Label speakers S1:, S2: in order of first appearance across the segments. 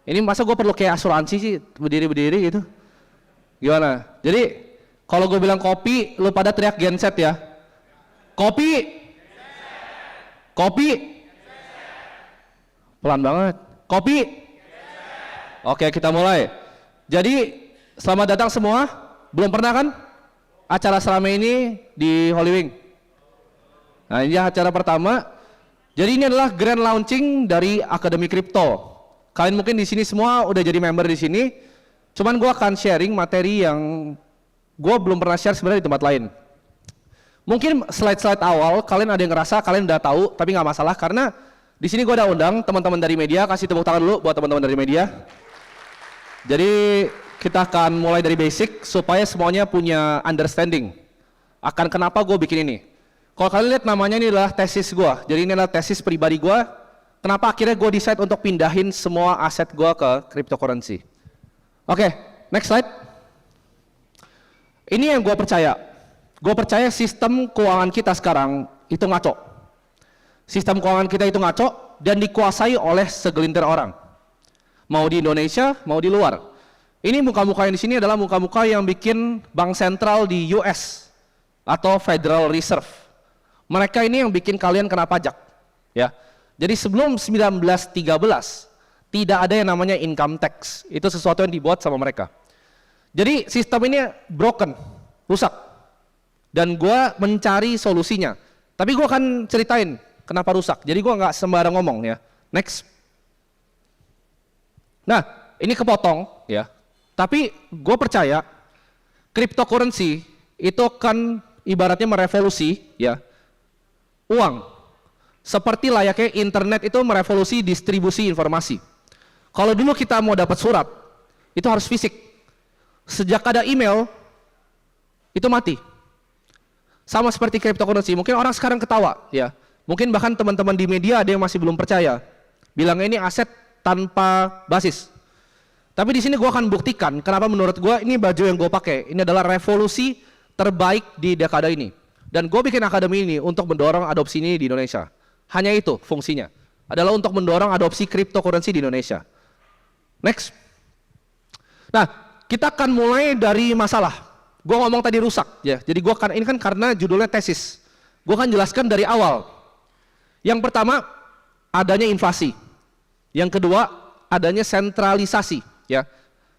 S1: Ini masa gue perlu kayak asuransi sih berdiri-berdiri gitu? Gimana? Jadi kalau gue bilang kopi, lu pada teriak genset ya. Kopi, kopi, pelan banget. Kopi. Oke, kita mulai. Jadi selamat datang semua. Belum pernah kan acara seramai ini di Holy Wing? Nah, ini acara pertama. Jadi ini adalah grand launching dari Akademi Kripto. Kalian mungkin di sini semua udah jadi member di sini. Cuman gue akan sharing materi yang gue belum pernah share sebenarnya di tempat lain. Mungkin slide-slide awal kalian ada yang ngerasa kalian udah tahu, tapi nggak masalah karena di sini gue udah undang teman-teman dari media. Kasih tepuk tangan dulu buat teman-teman dari media. Jadi kita akan mulai dari basic supaya semuanya punya understanding akan kenapa gue bikin ini. Kalau kalian lihat namanya ini adalah tesis gue. Jadi ini adalah tesis pribadi gue. Kenapa akhirnya gue decide untuk pindahin semua aset gue ke cryptocurrency. Oke, next slide. Ini yang gue percaya. Gue percaya sistem keuangan kita sekarang itu ngaco. Sistem keuangan kita itu ngaco dan dikuasai oleh segelintir orang. Mau di Indonesia, mau di luar. Ini muka-muka yang di sini adalah muka-muka yang bikin bank sentral di US atau Federal Reserve. Mereka ini yang bikin kalian kena pajak, ya. Jadi sebelum 1913 tidak ada yang namanya income tax. Itu sesuatu yang dibuat sama mereka. Jadi sistem ini broken, rusak. Dan gue mencari solusinya. Tapi gue akan ceritain kenapa rusak. Jadi gue nggak sembarang ngomong ya. Next. Nah, ini kepotong ya. Tapi gue percaya cryptocurrency itu akan ibaratnya merevolusi ya uang. Seperti layaknya internet itu merevolusi distribusi informasi. Kalau dulu kita mau dapat surat, itu harus fisik. Sejak ada email, itu mati. Sama seperti cryptocurrency. Mungkin orang sekarang ketawa, ya. Mungkin bahkan teman-teman di media ada yang masih belum percaya. Bilangnya ini aset tanpa basis. Tapi di sini gue akan buktikan kenapa menurut gue ini baju yang gue pakai. Ini adalah revolusi terbaik di dekade ini. Dan gue bikin akademi ini untuk mendorong adopsi ini di Indonesia. Hanya itu fungsinya. Adalah untuk mendorong adopsi cryptocurrency di Indonesia. Next. Nah, kita akan mulai dari masalah. Gue ngomong tadi rusak, ya. Jadi gue akan ini kan karena judulnya tesis. Gue akan jelaskan dari awal. Yang pertama, adanya inflasi. Yang kedua, adanya sentralisasi, ya.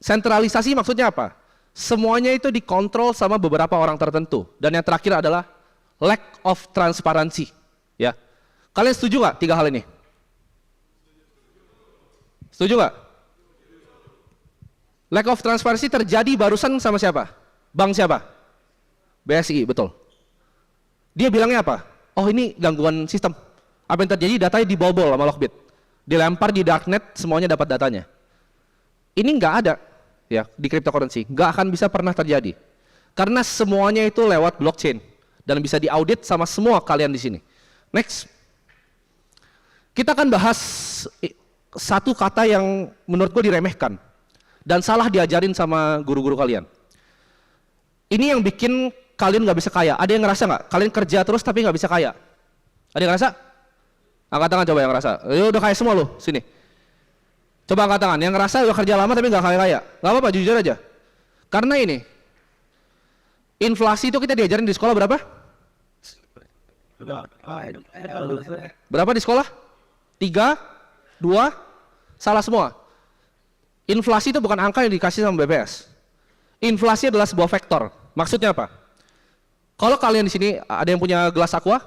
S1: Sentralisasi maksudnya apa? Semuanya itu dikontrol sama beberapa orang tertentu. Dan yang terakhir adalah lack of transparency, ya. Kalian setuju nggak tiga hal ini? Setuju nggak? Lack of transparency terjadi barusan sama siapa? Bank siapa? BSI, betul. Dia bilangnya apa? Oh ini gangguan sistem. Apa yang terjadi? Datanya dibobol sama Lockbit. Dilempar di darknet, semuanya dapat datanya. Ini nggak ada ya di cryptocurrency. Nggak akan bisa pernah terjadi. Karena semuanya itu lewat blockchain. Dan bisa diaudit sama semua kalian di sini. Next. Kita akan bahas satu kata yang menurut gue diremehkan dan salah diajarin sama guru-guru kalian. Ini yang bikin kalian nggak bisa kaya. Ada yang ngerasa nggak? Kalian kerja terus tapi nggak bisa kaya? Ada yang ngerasa? Angkat tangan coba yang ngerasa. Ya udah kaya semua loh, sini. Coba angkat tangan. Yang ngerasa udah kerja lama tapi nggak kaya-kaya. Nggak apa-apa, jujur aja. Karena ini, inflasi itu kita diajarin di sekolah berapa? Berapa di sekolah? 3, 2, salah semua. Inflasi itu bukan angka yang dikasih sama BPS. Inflasi adalah sebuah vektor. Maksudnya apa? Kalau kalian di sini ada yang punya gelas aqua,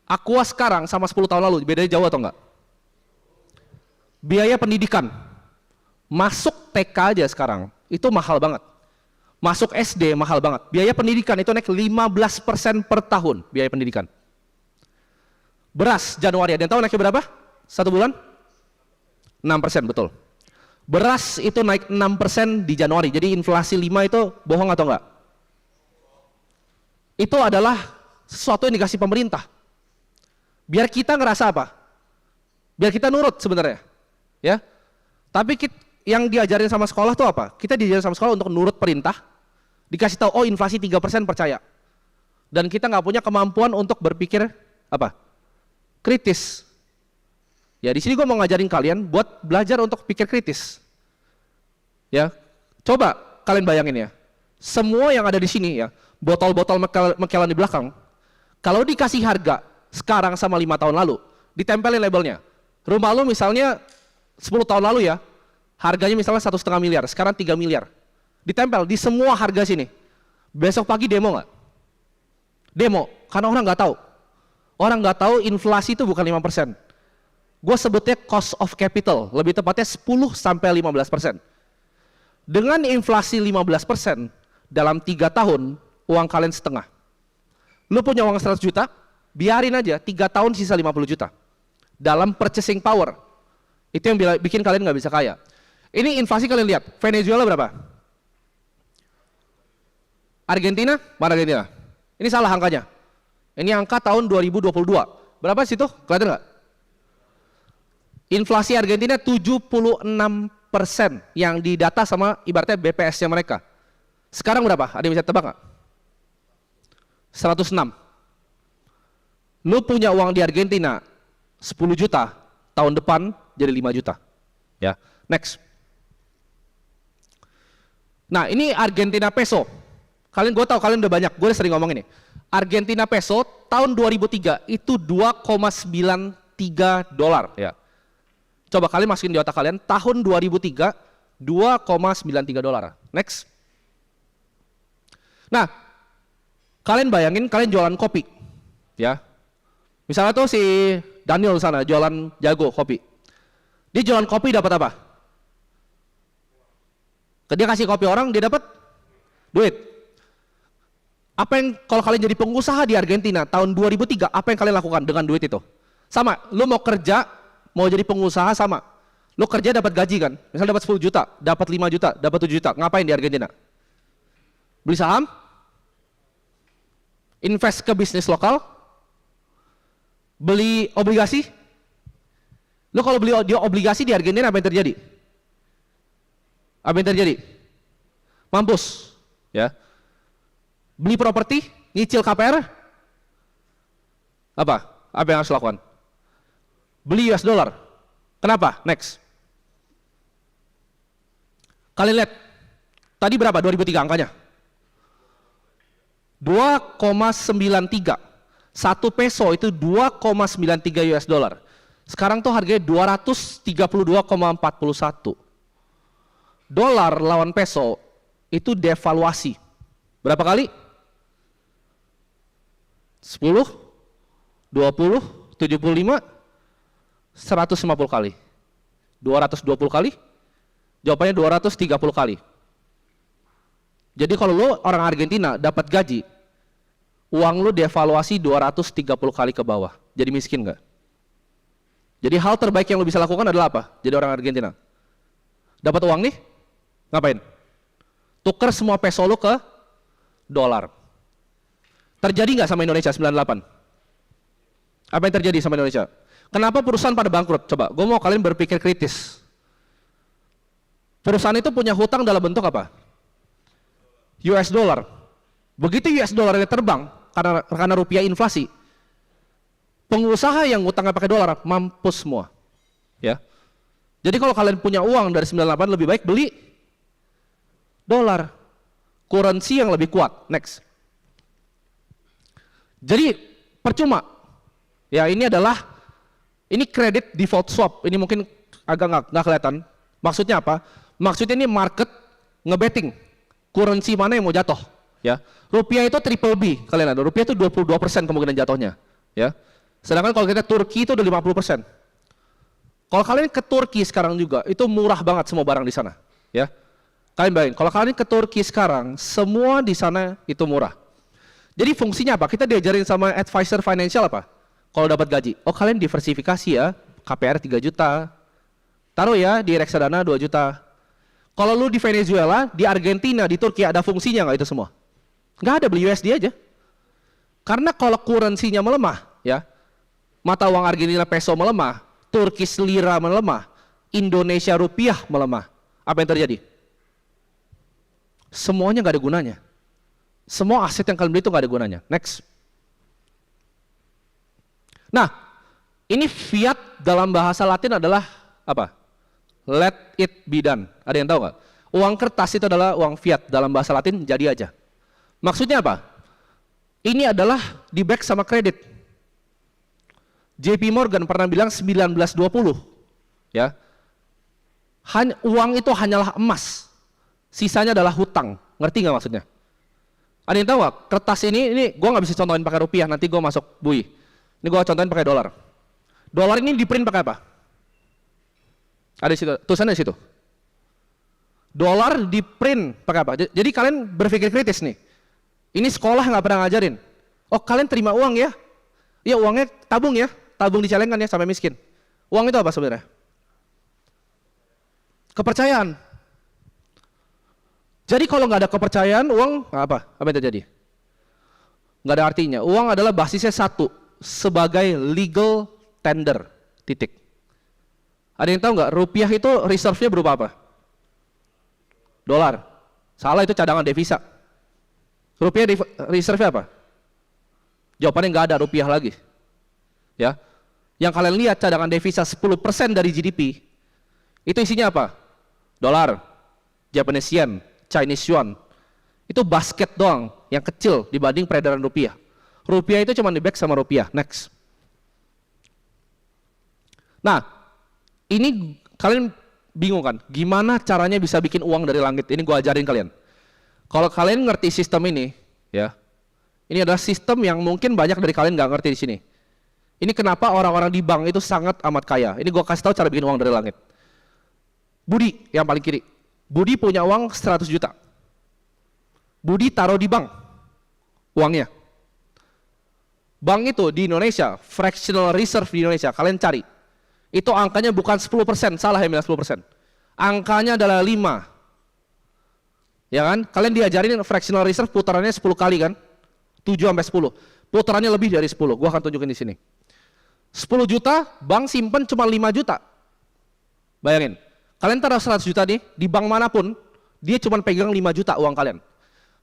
S1: aqua sekarang sama 10 tahun lalu bedanya jauh atau enggak? Biaya pendidikan, masuk TK aja sekarang itu mahal banget. Masuk SD mahal banget. Biaya pendidikan itu naik 15% per tahun biaya pendidikan. Beras Januari, ada yang tahu naiknya berapa? 1 bulan? 6%, betul. Beras itu naik 6% di Januari. Jadi inflasi 5 itu bohong atau enggak? Itu adalah sesuatu yang dikasih pemerintah. Biar kita ngerasa apa? Biar kita nurut sebenarnya. Ya. Tapi yang diajarin sama sekolah tuh apa? Kita diajarin sama sekolah untuk nurut perintah. Dikasih tahu, oh inflasi 3% percaya. Dan kita nggak punya kemampuan untuk berpikir apa? Kritis. Ya, di sini gue mau ngajarin kalian buat belajar untuk pikir kritis. Ya, coba kalian bayangin ya. Semua yang ada di sini ya, botol-botol McAllen di belakang, kalau dikasih harga sekarang sama 5 tahun lalu, ditempelin labelnya. Rumah lu misalnya 10 tahun lalu ya, harganya misalnya 1,5 miliar, sekarang 3 miliar. Ditempel di semua harga sini. Besok pagi demo nggak? Demo, karena orang nggak tahu. Orang nggak tahu inflasi itu bukan 5%. Gue sebutnya cost of capital, lebih tepatnya 10-15%. Dengan inflasi 15%, dalam 3 tahun, uang kalian setengah. Lu punya uang 100 juta, biarin aja, 3 tahun sisa 50 juta. Dalam purchasing power. Itu yang bikin kalian nggak bisa kaya. Ini inflasi kalian lihat, Venezuela berapa? Argentina? Mana Argentina? Ini salah angkanya. Ini angka tahun 2022. Berapa situ? Kelihatan nggak? Inflasi Argentina 76% yang didata sama ibaratnya BPS-nya mereka. Sekarang berapa? Ada yang bisa tebak nggak? 106. Lu punya uang di Argentina 10 juta, tahun depan jadi 5 juta. Ya, next. Nah, ini Argentina peso. Gue tahu kalian udah banyak, gue sering ngomong ini. Argentina peso tahun 2003 itu 2,93 dolar ya. Coba kalian masukin di otak kalian, tahun 2003 2,93 dolar. Next. Nah, kalian bayangin kalian jualan kopi, ya. Misalnya tuh si Daniel sana jualan jago kopi. Dia jualan kopi dapat apa? Dia kasih kopi orang, dia dapat duit. Apa yang kalau kalian jadi pengusaha di Argentina tahun 2003, apa yang kalian lakukan dengan duit itu? Sama, lu mau kerja, mau jadi pengusaha sama. Lu kerja dapat gaji kan? Misal dapat 10 juta, dapat 5 juta, dapat 7 juta. Ngapain di Argentina? Beli saham? Invest ke bisnis lokal? Beli obligasi? Lu kalau beli obligasi di Argentina apa yang terjadi? Apa yang terjadi? Mampus, ya. Beli properti, nyicil KPR, apa yang harus lakukan? Beli US dollar. Kenapa? Next. Kalian lihat, tadi berapa 2003 angkanya? 2,93. 1 peso itu 2,93 US dollar. Sekarang tuh harganya 232,41. Dolar lawan peso itu devaluasi. Berapa kali? 10, 20, 75, 150 kali. 220 kali? Jawabannya 230 kali. Jadi kalau lu orang Argentina dapat gaji, uang lu devaluasi 230 kali ke bawah. Jadi miskin nggak? Jadi hal terbaik yang lu bisa lakukan adalah apa? Jadi orang Argentina. Dapat uang nih, ngapain? Tuker semua peso lu ke dolar. Terjadi nggak sama Indonesia 98? Apa yang terjadi sama Indonesia? Kenapa perusahaan pada bangkrut? Coba, gue mau kalian berpikir kritis. Perusahaan itu punya hutang dalam bentuk apa? US dollar. Begitu US dollarnya terbang karena rupiah inflasi, pengusaha yang hutangnya pakai dolar mampus semua. Ya. Jadi kalau kalian punya uang dari 98 lebih baik beli dolar. Currency yang lebih kuat. Next. Jadi percuma. Ya, ini credit default swap. Ini mungkin agak nggak kelihatan. Maksudnya apa? Maksudnya ini market ngebetting currency mana yang mau jatuh. Ya, rupiah itu triple B. Kalian ada rupiah itu 22% kemungkinan jatuhnya. Ya, sedangkan kalau kita Turki itu udah 50%. Kalau kalian ke Turki sekarang juga itu murah banget semua barang di sana. Ya, kalian bayangin. Kalau kalian ke Turki sekarang semua di sana itu murah. Jadi fungsinya apa? Kita diajarin sama advisor financial apa? Kalau dapat gaji, oh kalian diversifikasi ya, KPR 3 juta, taruh ya di reksadana 2 juta. Kalau lu di Venezuela, di Argentina, di Turki ada fungsinya nggak itu semua? Nggak ada, beli USD aja. Karena kalau currency-nya melemah, ya, mata uang Argentina peso melemah, Turkish lira melemah, Indonesia rupiah melemah. Apa yang terjadi? Semuanya nggak ada gunanya. Semua aset yang kalian beli itu nggak ada gunanya. Next. Nah, Ini fiat dalam bahasa Latin adalah apa? Let it be done. Ada yang tahu nggak? Uang kertas itu adalah uang fiat dalam bahasa Latin, jadi aja. Maksudnya apa? Ini adalah di back sama kredit. JP Morgan pernah bilang 1920, ya. Uang itu hanyalah emas, sisanya adalah hutang. Ngerti nggak maksudnya? Ada yang tahu nggak? Kertas ini gue nggak bisa contohin pakai rupiah, nanti gue masuk bui. Ini gue contohin pakai dolar. Dolar ini di print pakai apa? Ada di situ, tulisannya di situ. Dolar di print pakai apa? Jadi kalian berpikir kritis nih. Ini sekolah nggak pernah ngajarin. Oh kalian terima uang ya? Iya uangnya tabung ya, tabung di celengan ya sampai miskin. Uang itu apa sebenarnya? Kepercayaan. Jadi kalau nggak ada kepercayaan, uang apa? Apa yang terjadi? Nggak ada artinya. Uang adalah basisnya satu, sebagai legal tender. Titik. Ada yang tahu nggak? Rupiah itu reserve-nya berupa apa? Dolar. Salah, itu cadangan devisa. Rupiah reserve apa? Jawabannya nggak ada rupiah lagi. Ya. Yang kalian lihat cadangan devisa 10% dari GDP, itu isinya apa? Dolar, Japanese yen, Chinese yuan. Itu basket doang, yang kecil dibanding peredaran rupiah. Rupiah itu cuma di back sama rupiah. Next. Nah, ini kalian bingung kan? Gimana caranya bisa bikin uang dari langit? Ini gue ajarin kalian. Kalau kalian ngerti sistem ini, ya, ini adalah sistem yang mungkin banyak dari kalian nggak ngerti di sini. Ini kenapa orang-orang di bank itu sangat amat kaya. Ini gue kasih tahu cara bikin uang dari langit. Budi yang paling kiri. Budi punya uang 100 juta. Budi taruh di bank uangnya. Bank itu di Indonesia, fractional reserve di Indonesia, kalian cari. Itu angkanya bukan 10%, salah ya, 10%. Angkanya adalah 5. Ya kan? Kalian diajarin fractional reserve putarannya 10 kali kan? 7 sampai 10. Putarannya lebih dari 10. Gua akan tunjukin di sini. 10 juta, bank simpen cuma 5 juta. Bayangin. Kalian taruh 100 juta nih, di bank manapun, dia cuma pegang 5 juta uang kalian.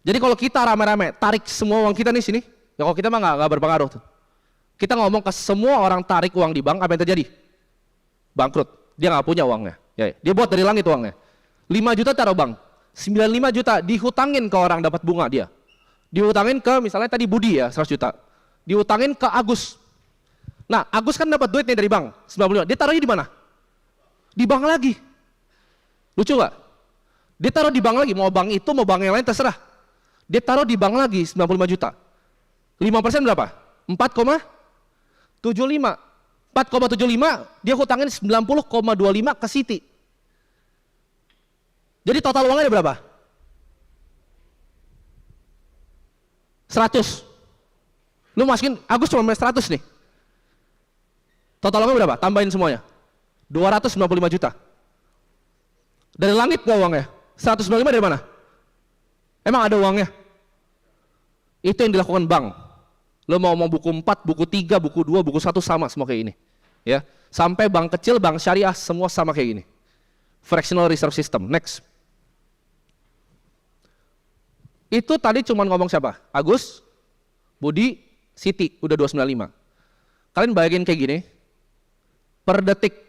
S1: Jadi kalau kita rame-rame tarik semua uang kita nih sini, ya kalau kita mah nggak berpengaruh tuh. Kita ngomong ke semua orang tarik uang di bank, apa yang terjadi? Bangkrut. Dia nggak punya uangnya. Ya, dia buat dari langit uangnya. 5 juta taruh bank, 95 juta dihutangin ke orang dapat bunga dia. Dihutangin ke misalnya tadi Budi ya 100 juta. Dihutangin ke Agus. Nah, Agus kan dapat duit nih dari bank 95. Dia taruhnya di mana? Di bank lagi. Lucu nggak? Dia taruh di bank lagi, mau bank itu mau bank yang lain terserah. Dia taruh di bank lagi 95 juta. 5% berapa? 4,75. 4,75 dia hutangin 90,25 ke Citi. Jadi total uangnya ada berapa? 100. Lu masukin Agus cuma 100 nih. Total uangnya berapa? Tambahin semuanya. 295 juta. Dari langit nggak uangnya? 195 dari mana? Emang ada uangnya? Itu yang dilakukan bank. Lo mau buku 4, buku 3, buku 2, buku 1 sama semua kayak gini. Ya. Sampai bank kecil, bank syariah semua sama kayak gini. Fractional reserve system. Next. Itu tadi cuma ngomong siapa? Agus, Budi, Siti, udah 295. Kalian bayangin kayak gini. Per detik.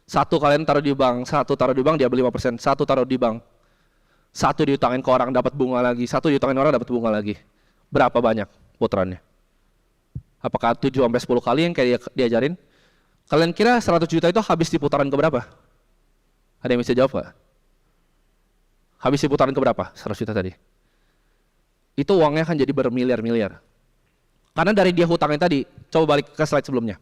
S1: Satu kalian taruh di bank, satu taruh di bank dia beli 5%, satu taruh di bank. Satu diutangin ke orang dapat bunga lagi, satu diutangin orang dapat bunga lagi. Berapa banyak putarannya? Apakah 7 sampai 10 kali yang kayak diajarin? Kalian kira 100 juta itu habis di putaran ke berapa? Ada yang bisa jawab nggak? Habis di putaran ke berapa? 100 juta tadi. Itu uangnya kan jadi bermiliar-miliar. Karena dari dia hutangin tadi, coba balik ke slide sebelumnya.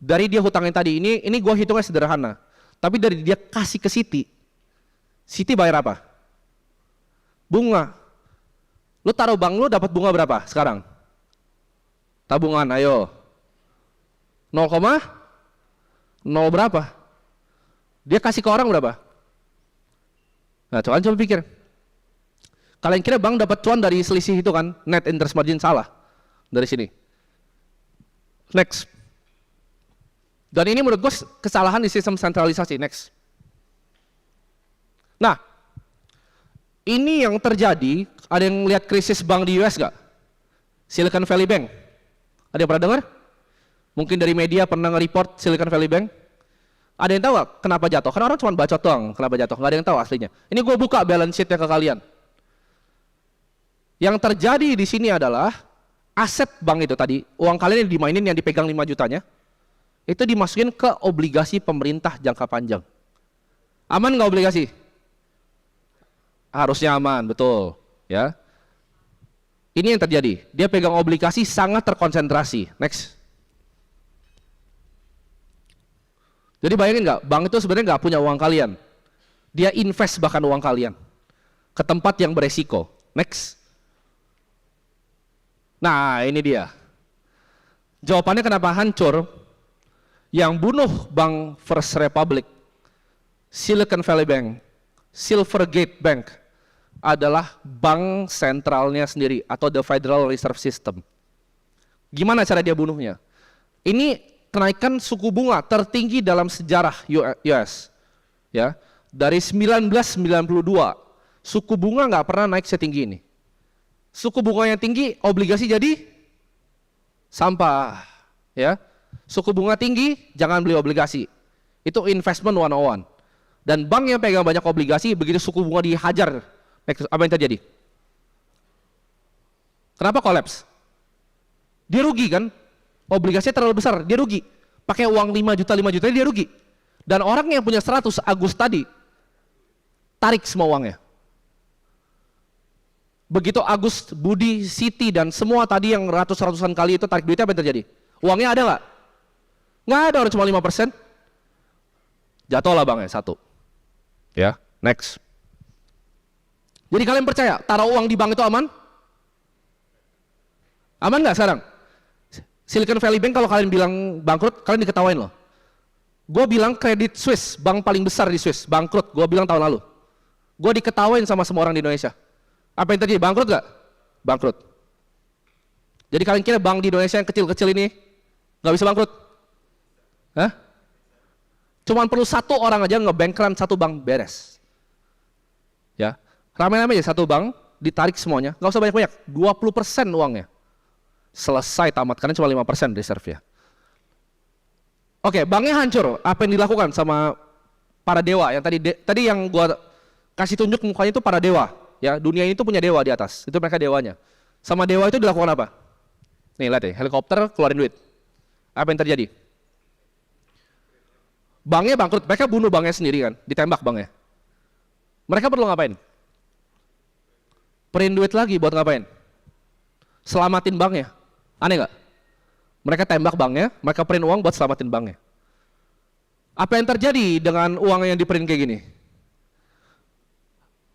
S1: Dari dia hutangin tadi, ini gua hitungnya sederhana. Tapi dari dia kasih ke Siti, Siti bayar apa? Bunga. Lu taruh bank lu dapat bunga berapa sekarang? Tabungan, ayo. 0, berapa? Dia kasih ke orang berapa? Nah, coba pikir. Kalian kira bank dapat cuan dari selisih itu kan? Net interest margin salah. Dari sini. Next. Dan ini menurut gue kesalahan di sistem sentralisasi. Next. Nah, ini yang terjadi. Ada yang lihat krisis bank di US gak? Silicon Valley Bank. Ada yang pernah dengar? Mungkin dari media pernah nge-report Silicon Valley Bank. Ada yang tahu gak kenapa jatuh? Karena orang cuma bacot doang kenapa jatuh. Nggak ada yang tahu aslinya. Ini gue buka balance sheet-nya ke kalian. Yang terjadi di sini adalah aset bank itu tadi, uang kalian yang dimainin yang dipegang 5 jutanya, itu dimasukin ke obligasi pemerintah jangka panjang. Aman nggak obligasi? Harusnya aman, betul. Ya. Ini yang terjadi. Dia pegang obligasi sangat terkonsentrasi. Next. Jadi bayangin nggak, bank itu sebenarnya nggak punya uang kalian. Dia invest bahkan uang kalian ke tempat yang beresiko. Next. Nah, ini dia. Jawabannya kenapa hancur? Yang bunuh Bank First Republic, Silicon Valley Bank, Silvergate Bank adalah bank sentralnya sendiri atau the Federal Reserve System. Gimana cara dia bunuhnya? Ini kenaikan suku bunga tertinggi dalam sejarah US. Ya, dari 1992 suku bunga nggak pernah naik setinggi ini. Suku bunga yang tinggi, obligasi jadi sampah. Ya, suku bunga tinggi, jangan beli obligasi. Itu investment 101. Dan bank yang pegang banyak obligasi, begitu suku bunga dihajar, apa yang terjadi? Kenapa kolaps? Dia rugi kan? Obligasinya terlalu besar, dia rugi. Pakai uang 5 juta dia rugi. Dan orang yang punya 100 Agus tadi, tarik semua uangnya. Begitu Agus, Budi, Siti, dan semua tadi yang ratusan kali itu tarik duitnya, apa yang terjadi? Uangnya ada nggak? Nggak ada, orang cuma 5%. Jatuhlah banknya, 1. Ya, next. Jadi kalian percaya, taruh uang di bank itu aman? Aman nggak sekarang? Silicon Valley Bank kalau kalian bilang bangkrut, kalian diketawain loh. Gue bilang Credit Suisse, bank paling besar di Swiss, bangkrut. Gue bilang tahun lalu. Gue diketawain sama semua orang di Indonesia. Apa yang terjadi? Bangkrut nggak? Bangkrut. Jadi kalian kira bank di Indonesia yang kecil-kecil ini nggak bisa bangkrut? Hah? Cuman perlu 1 orang aja ngebankran 1 bank, beres. Ya, rame-rame aja 1 bank ditarik semuanya, nggak usah banyak-banyak, 20% uangnya. Selesai tamat, karena cuma 5% reserve ya. Oke, banknya hancur. Apa yang dilakukan sama para dewa yang tadi yang gua kasih tunjuk mukanya itu para dewa. Ya, dunia ini tuh punya dewa di atas. Itu mereka dewanya. Sama dewa itu dilakukan apa? Nih, lihat ya, helikopter keluarin duit. Apa yang terjadi? Banknya bangkrut, mereka bunuh banknya sendiri kan, ditembak banknya. Mereka perlu ngapain? Print duit lagi buat ngapain? Selamatin banknya. Aneh nggak? Mereka tembak banknya, mereka print uang buat selamatin banknya. Apa yang terjadi dengan uang yang di print kayak gini?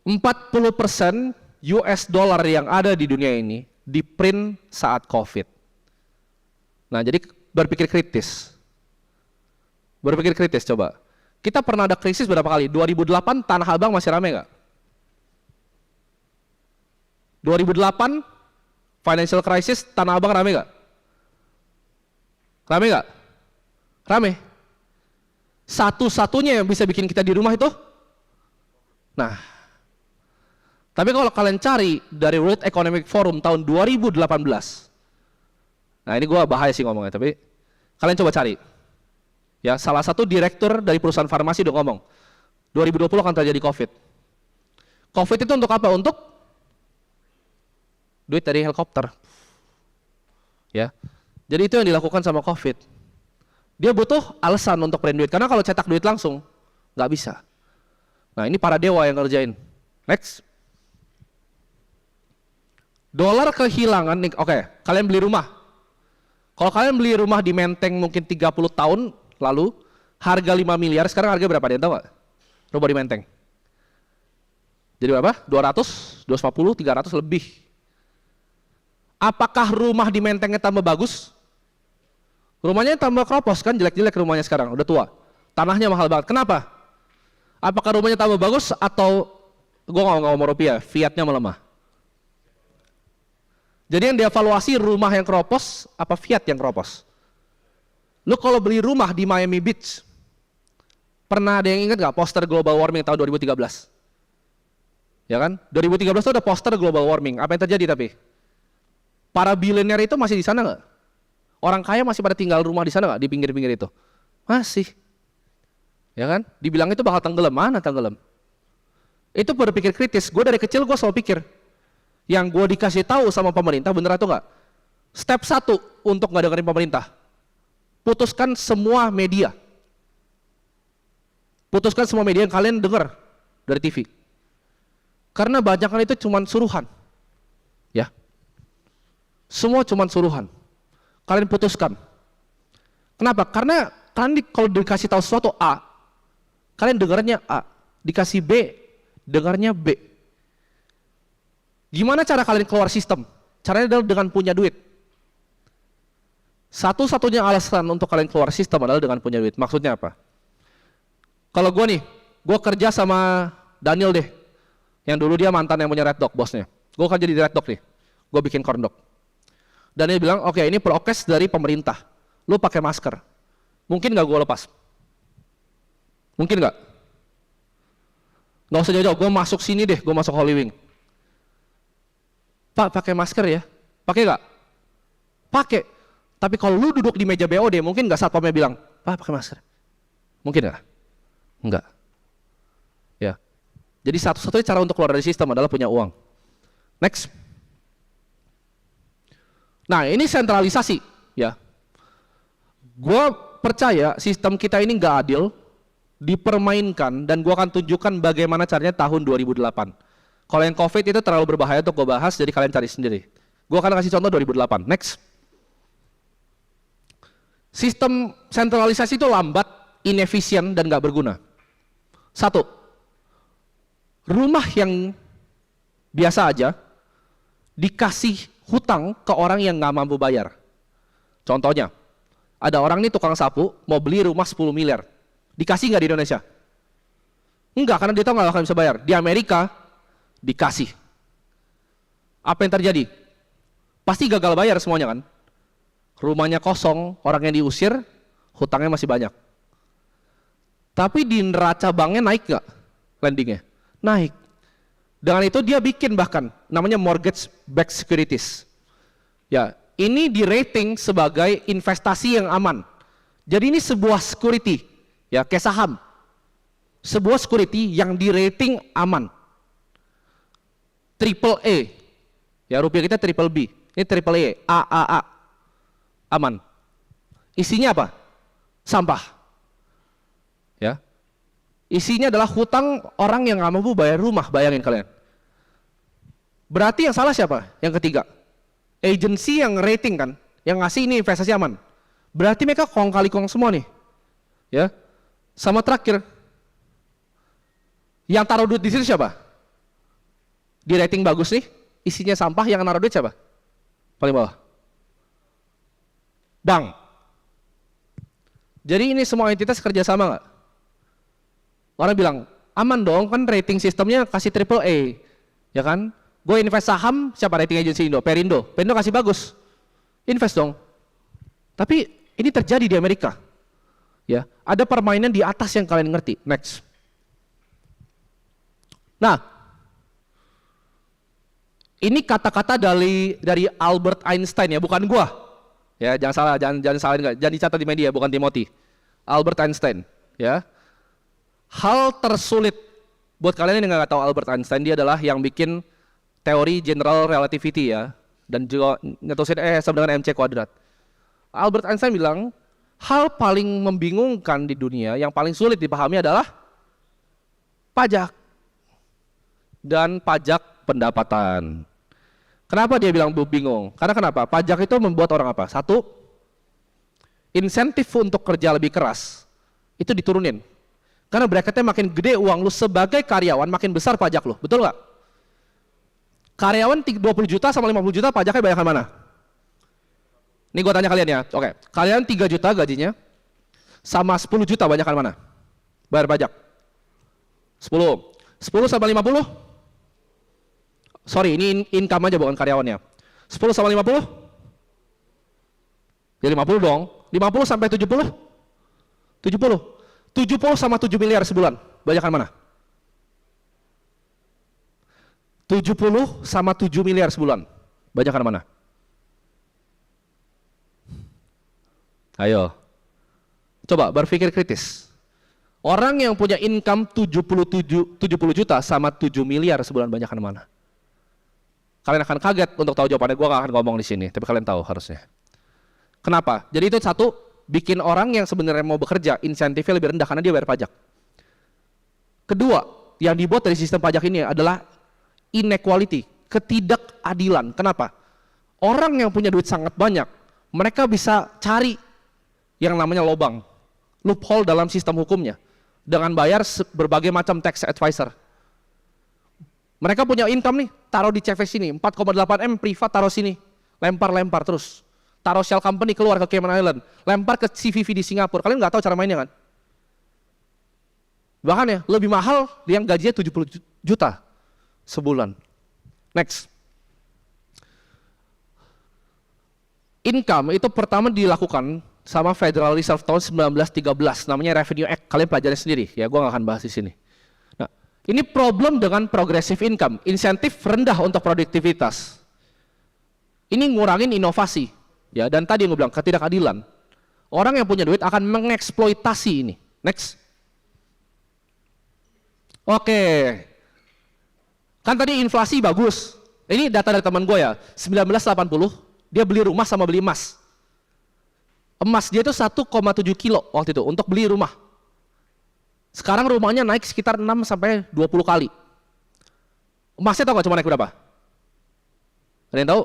S1: 40% US dollar yang ada di dunia ini di print saat COVID. Nah, jadi berpikir kritis. Berpikir kritis coba. Kita pernah ada krisis berapa kali? 2008 Tanah Abang masih rame nggak? 2008 financial crisis Tanah Abang rame nggak? Rame nggak? Rame. Satu-satunya yang bisa bikin kita di rumah itu. Nah, tapi kalau kalian cari dari World Economic Forum tahun 2018, nah ini gue bahaya sih ngomongnya, tapi kalian coba cari. Ya, salah satu direktur dari perusahaan farmasi udah ngomong, 2020 akan terjadi COVID. COVID itu untuk apa? Untuk duit dari helikopter. Ya, jadi itu yang dilakukan sama COVID. Dia butuh alasan untuk print duit, karena kalau cetak duit langsung nggak bisa. Nah, ini para dewa yang ngerjain. Next. Dolar kehilangan nih, oke, kalian beli rumah. Kalau kalian beli rumah di Menteng mungkin 30 tahun lalu, harga 5 miliar, sekarang harga berapa? Ada yang tahu nggak? Rumah di Menteng. Jadi berapa? 200, 250, 300 lebih. Apakah rumah di Mentengnya tambah bagus? Rumahnya tambah kropos kan, jelek-jelek rumahnya sekarang, udah tua. Tanahnya mahal banget. Kenapa? Apakah rumahnya tambah bagus atau gue nggak ngomong rupiah, fiatnya melemah? Jadi yang dievaluasi rumah yang keropos apa fiat yang keropos? Lu kalau beli rumah di Miami Beach, pernah ada yang ingat nggak poster global warming tahun 2013? Ya kan? 2013 itu ada poster global warming. Apa yang terjadi tapi? Para billionaire itu masih di sana nggak? Orang kaya masih pada tinggal rumah di sana nggak, di pinggir-pinggir itu? Masih. Ya kan? Dibilang itu bakal tenggelam, mana tenggelam? Itu berpikir kritis. Gue dari kecil gue selalu pikir, yang gue dikasih tahu sama pemerintah bener atau enggak? Step 1 untuk nggak dengerin pemerintah, putuskan semua media. Putuskan semua media yang kalian dengar dari TV. Karena banyak itu cuman suruhan. Ya. Semua cuman suruhan. Kalian putuskan. Kenapa? Karena kalian kalau dikasih tahu sesuatu A, kalian dengarnya A. Dikasih B, dengarnya B. Gimana cara kalian keluar sistem? Caranya adalah dengan punya duit. Satu-satunya alasan untuk kalian keluar sistem adalah dengan punya duit. Maksudnya apa? Kalau gue nih, gue kerja sama Daniel deh, yang dulu dia mantan yang punya Red Dog, bosnya. Gue kerja di Red Dog nih, gue bikin corn dog. Daniel bilang, oke, ini prokes dari pemerintah, lu pakai masker. Mungkin nggak gue lepas? Mungkin nggak? Nggak usah jauh-jauh, gue masuk sini deh, gue masuk Holy Wing. Pak, pakai masker ya? Pakai nggak? Pakai. Tapi kalau lu duduk di meja BOD, mungkin nggak satpamnya bilang, Pak, pakai masker? Mungkin nggak? Enggak. Ya. Jadi satu-satunya cara untuk keluar dari sistem adalah punya uang. Next. Nah, ini sentralisasi, ya. Gue percaya sistem kita ini nggak adil, dipermainkan, dan gue akan tunjukkan bagaimana caranya tahun 2008. Kalau yang COVID itu terlalu berbahaya untuk gue bahas, jadi kalian cari sendiri. Gue akan kasih contoh 2008. Next. Sistem sentralisasi itu lambat, inefisien, dan nggak berguna. 1. Rumah yang biasa aja dikasih hutang ke orang yang nggak mampu bayar. Contohnya, ada orang nih tukang sapu mau beli rumah 10 miliar. Dikasih nggak di Indonesia? Enggak, karena dia tahu nggak akan bisa bayar. Di Amerika dikasih. Apa yang terjadi? Pasti gagal bayar semuanya kan? Rumahnya kosong, orang yang diusir, hutangnya masih banyak. Tapi di neraca banknya naik nggak lendingnya? Naik. Dengan itu dia bikin bahkan namanya mortgage backed securities. Ya, ini di rating sebagai investasi yang aman. Jadi ini sebuah security, ya kayak saham. Sebuah security yang di rating aman. Triple A. Ya rupiah kita triple B. Ini triple A, AAA. Aman. Isinya apa? Sampah. Ya. Isinya adalah hutang orang yang nggak mampu bayar rumah, bayangin kalian. Berarti yang salah siapa? Yang ketiga, agensi yang rating kan, yang ngasih ini investasi aman. Berarti mereka kong kali kong semua nih, ya. Sama terakhir, yang taruh duit di situ siapa? Di rating bagus nih, isinya sampah, yang naruh duit siapa? Paling bawah. Bank. Jadi ini semua entitas kerjasama nggak? Orang bilang, aman dong, kan rating sistemnya kasih triple A, ya kan? Gue invest saham, siapa rating agency Indo? Perindo. Perindo kasih bagus, invest dong. Tapi ini terjadi di Amerika, ya. Ada permainan di atas yang kalian ngerti. Next. Nah, ini kata-kata dari Albert Einstein ya, bukan gua. Ya, jangan salah, jangan dicatat di media, bukan Timothy. Albert Einstein, ya. Hal tersulit buat kalian yang nggak tahu Albert Einstein, dia adalah yang bikin teori general relativity ya, dan juga nyetusin sama dengan MC kuadrat. Albert Einstein bilang hal paling membingungkan di dunia, yang paling sulit dipahami adalah pajak dan pajak pendapatan. Kenapa dia bilang bingung? Karena kenapa? Pajak itu membuat orang apa? Satu, insentif untuk kerja lebih keras itu diturunin. Karena bracketnya makin gede uang lu sebagai karyawan, makin besar pajak lu. Betul nggak? Karyawan 20 juta sama 50 juta pajaknya banyakan mana? Ini gue tanya kalian ya. Oke, kalian 3 juta gajinya sama 10 juta banyakan mana? Bayar pajak. 10. 10 sama 50? Sorry, ini income aja bukan karyawannya. 10 sama 50? Ya 50 dong. 50 sampai 70? 70. 70 sama 7 miliar sebulan, banyakan mana? 70 sama 7 miliar sebulan, banyakan mana? Ayo, coba berpikir kritis. Orang yang punya income 70 juta sama 7 miliar sebulan banyakan mana? Kalian akan kaget untuk tahu jawabannya, gue gak akan ngomong di sini, tapi kalian tahu harusnya. Kenapa? Jadi itu satu, bikin orang yang sebenarnya mau bekerja, insentifnya lebih rendah karena dia bayar pajak. Kedua, yang dibuat dari sistem pajak ini adalah inequality, ketidakadilan. Kenapa? Orang yang punya duit sangat banyak, mereka bisa cari yang namanya lobang, loophole dalam sistem hukumnya, dengan bayar berbagai macam tax advisor. Mereka punya income nih, taruh di CVS sini, 4,8 M privat taruh sini, lempar terus. Taruh shell company keluar ke Cayman Island, lempar ke CVV di Singapura. Kalian nggak tahu cara mainnya kan? Bahkan ya, lebih mahal yang gajinya 70 juta sebulan. Next. Income itu pertama dilakukan sama Federal Reserve tahun 1913, namanya Revenue Act. Kalian pelajari sendiri, ya gua nggak akan bahas di sini. Nah, ini problem dengan progressive income, insentif rendah untuk produktivitas. Ini ngurangin inovasi, ya. Dan tadi yang gue bilang ketidakadilan. Orang yang punya duit akan mengeksploitasi ini. Next. Oke. Kan tadi inflasi bagus. Ini data dari teman gue ya. 1980 dia beli rumah sama beli emas. Emas dia itu 1,7 kilo waktu itu untuk beli rumah. Sekarang rumahnya naik sekitar 6 sampai 20 kali. Emasnya tahu nggak cuma naik berapa? Ada yang tahu?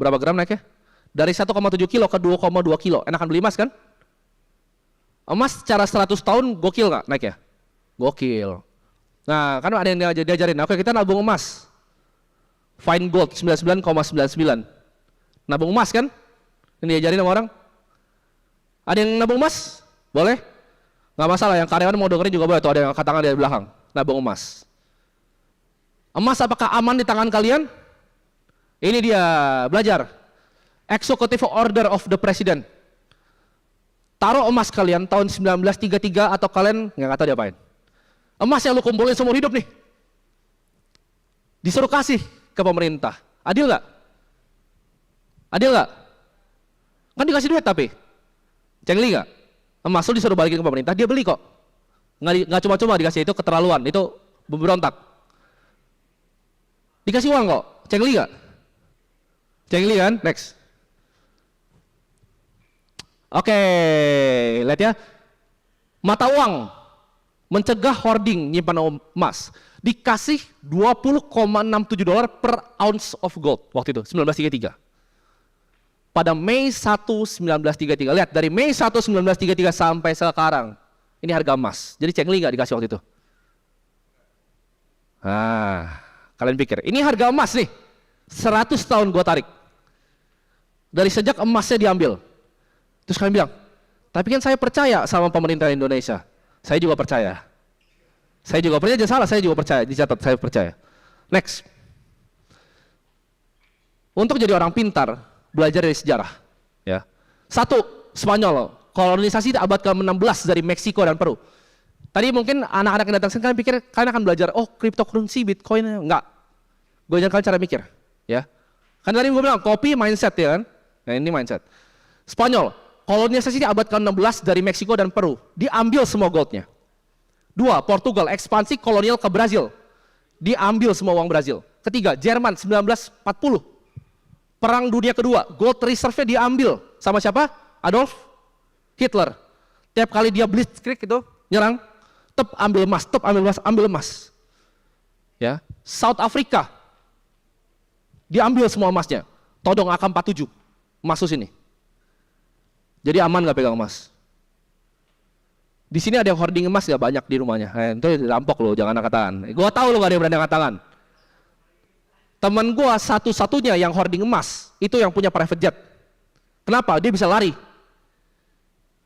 S1: Berapa gram naiknya? Dari 1,7 kilo ke 2,2 kilo. Enakan beli emas kan? Emas secara 100 tahun gokil nggak naiknya? Gokil. Nah, kan ada yang diajarin. Oke, kita nabung emas. Fine gold 99,99. Nabung emas kan? Ini diajarin sama orang. Ada yang nabung emas? Boleh? Nggak masalah, yang karyawan mau dengerin juga boleh. Tuh ada yang angkat tangan dari belakang. Nabung emas. Emas apakah aman di tangan kalian? Ini dia, belajar. Executive Order of the President. Taruh emas kalian tahun 1933 atau kalian nggak tahu diapain. Emas yang lu kumpulin seumur hidup nih. Disuruh kasih ke pemerintah. Adil nggak? Adil nggak? Kan dikasih duit tapi. Cengli nggak? Emas lu disuruh balikin ke pemerintah, dia beli kok. Nggak cuma-cuma dikasih, itu keterlaluan, itu berontak. Dikasih uang kok, cengli nggak? Cengli kan? Next. Oke, lihat ya. Mata uang mencegah hoarding nyimpan emas. Dikasih $20,67 per ounce of gold waktu itu, 1933. Pada Mei 1, 1933. Lihat, dari Mei 1, 1933 sampai sekarang. Ini harga emas. Jadi cengli nggak dikasih waktu itu? Nah, kalian pikir, ini harga emas nih. 100 tahun gua tarik. Dari sejak emasnya diambil. Terus kalian bilang, tapi kan saya percaya sama pemerintah Indonesia. Saya juga percaya. Saya juga percaya, jangan salah, saya juga percaya. Dicatat, saya percaya. Next. Untuk jadi orang pintar, belajar dari sejarah. Ya. Satu, Spanyol. Kolonisasi abad ke-16 dari Meksiko dan Peru. Tadi mungkin anak-anak yang datang sini kalian pikir kalian akan belajar, oh cryptocurrency, Bitcoin, enggak. Gue ajar kalian cara mikir, ya. Kan tadi gue bilang kopi mindset ya kan. Nah ini mindset. Spanyol, kolonisasi abad ke-16 dari Meksiko dan Peru, diambil semua goldnya. Dua, Portugal, ekspansi kolonial ke Brazil, diambil semua uang Brazil. Ketiga, Jerman 1940, Perang Dunia Kedua, gold reserve-nya diambil sama siapa? Adolf Hitler. Tiap kali dia blitzkrieg itu nyerang, ambil emas, ambil emas. Ya, South Africa diambil semua emasnya. Todong AK-47 masuk sini. Jadi aman nggak pegang emas? Di sini ada yang hoarding emas nggak banyak di rumahnya. Itu dirampok lo, jangan angkat tangan. Gua tahu lo nggak ada yang berani angkat tangan. Teman gua satu-satunya yang hoarding emas itu yang punya private jet. Kenapa? Dia bisa lari.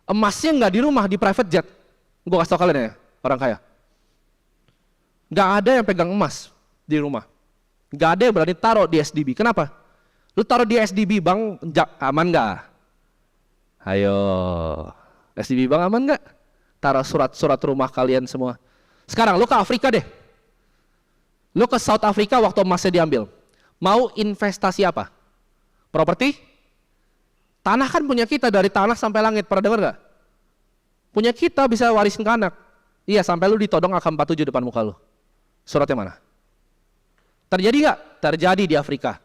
S1: Emasnya nggak di rumah, di private jet. Gua kasih tau kalian ya, orang kaya. Nggak ada yang pegang emas di rumah. Nggak ada yang berani taruh di SDB. Kenapa? Lu taruh di SDB bank aman nggak? Ayo, SDB bank aman nggak? Taruh surat-surat rumah kalian semua. Sekarang lu ke Afrika deh. Lu ke South Africa waktu emasnya diambil. Mau investasi apa? Properti? Tanah kan punya kita dari tanah sampai langit, pernah dengar gak? Punya kita bisa warisin ke anak. Iya, sampai lu ditodong AK-47 depan muka lu. Suratnya mana? Terjadi gak? Terjadi di Afrika.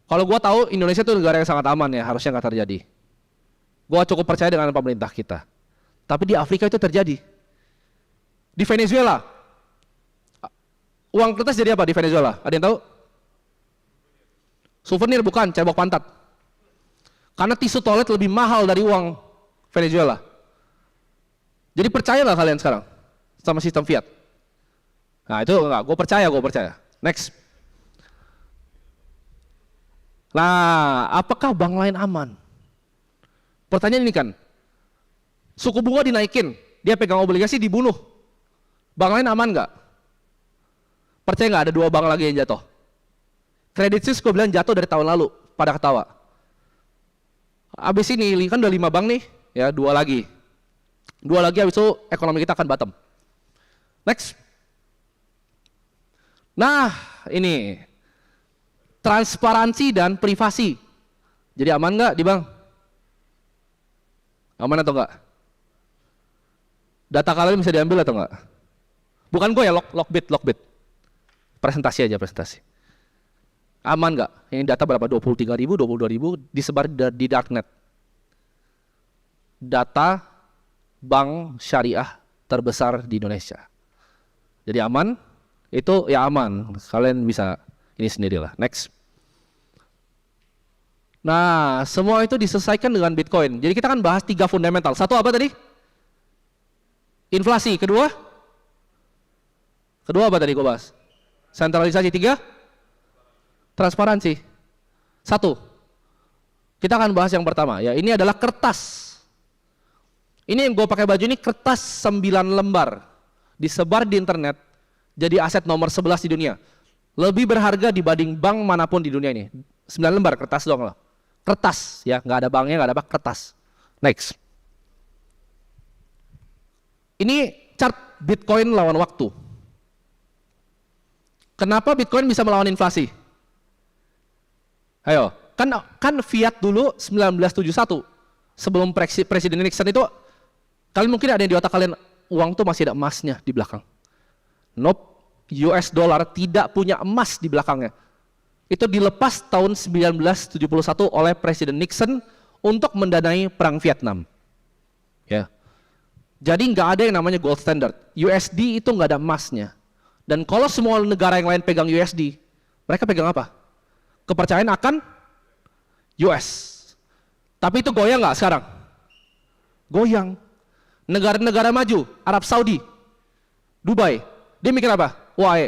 S1: Kalau gua tahu Indonesia itu negara yang sangat aman ya, harusnya gak terjadi. Gua cukup percaya dengan pemerintah kita. Tapi di Afrika itu terjadi. Di Venezuela, uang kertas jadi apa di Venezuela? Ada yang tahu? Souvenir bukan, cebok pantat. Karena tisu toilet lebih mahal dari uang Venezuela. Jadi percaya nggak kalian sekarang sama sistem fiat? Nah itu enggak, gue percaya. Next. Nah, apakah bank lain aman? Pertanyaan ini kan, suku bunga dinaikin, dia pegang obligasi dibunuh. Bank lain aman nggak? Percaya nggak ada 2 bank lagi yang jatuh? Credit Suisse gue bilang jatuh dari tahun lalu, pada ketawa. Abis ini kan udah 5 bank nih, ya 2 lagi. 2 lagi habis itu ekonomi kita akan bottom. Next. Nah, ini transparansi dan privasi. Jadi aman nggak di bank? Aman atau enggak? Data kalian bisa diambil atau enggak? Bukan gue ya, Lockbit. Presentasi aja, presentasi. Aman nggak? Ini data berapa? 23.000, 22.000 disebar di darknet. Data bank syariah terbesar di Indonesia. Jadi aman? Itu ya aman. Kalian bisa ini sendirilah. Next. Nah, semua itu diselesaikan dengan Bitcoin. Jadi kita kan bahas 3 fundamental. Satu apa tadi? Inflasi. Kedua apa tadi gue bahas? Sentralisasi. 3? Transparansi. 1. Kita akan bahas yang pertama. Ya, ini adalah kertas. Ini yang gue pakai baju ini kertas 9 lembar. Disebar di internet. Jadi aset nomor 11 di dunia. Lebih berharga dibanding bank manapun di dunia ini. 9 lembar kertas doang loh. Kertas ya, nggak ada banknya, nggak ada apa, kertas. Next. Ini chart Bitcoin lawan waktu. Kenapa Bitcoin bisa melawan inflasi? Ayo, kan fiat dulu 1971 sebelum Presiden Nixon itu, kalian mungkin ada yang di otak kalian, uang tuh masih ada emasnya di belakang. Nope, US dollar tidak punya emas di belakangnya. Itu dilepas tahun 1971 oleh Presiden Nixon untuk mendanai perang Vietnam. Ya. Jadi nggak ada yang namanya gold standard. USD itu nggak ada emasnya. Dan kalau semua negara yang lain pegang USD, mereka pegang apa? Kepercayaan akan US. Tapi itu goyang nggak sekarang? Goyang. Negara-negara maju, Arab Saudi, Dubai, dia mikir apa? Wah,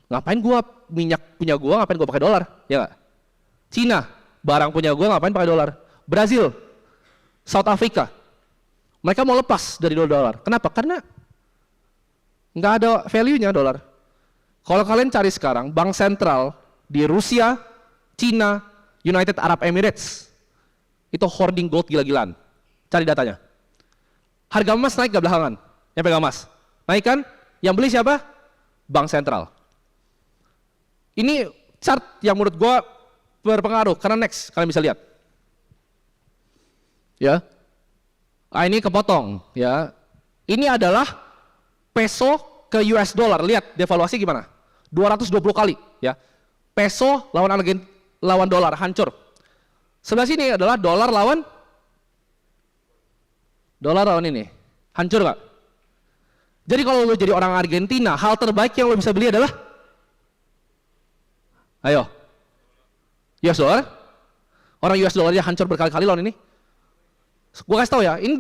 S1: ngapain gua minyak punya gua, ngapain gua pakai dolar? Ya nggak? Cina, barang punya gua, ngapain pakai dolar? Brazil, South Africa, mereka mau lepas dari dolar. Kenapa? Karena nggak ada value-nya dolar. Kalau kalian cari sekarang, bank sentral di Rusia, Cina, United Arab Emirates, itu hoarding gold gila-gilaan. Cari datanya. Harga emas naik gak belakangan? Yang pegang emas? Naik kan? Yang beli siapa? Bank sentral. Ini chart yang menurut gua berpengaruh, karena next, kalian bisa lihat. Ya. Ah, ini kepotong, ya. Ini adalah peso ke US dollar. Lihat devaluasi gimana? 220 kali, ya. Peso lawan dolar hancur. Sebelah sini adalah dolar lawan ini. Hancur nggak? Jadi kalau lo jadi orang Argentina, hal terbaik yang lo bisa beli adalah ayo, US dollar. Orang US dollarnya hancur berkali-kali lawan ini. Gua kasih tahu ya, ini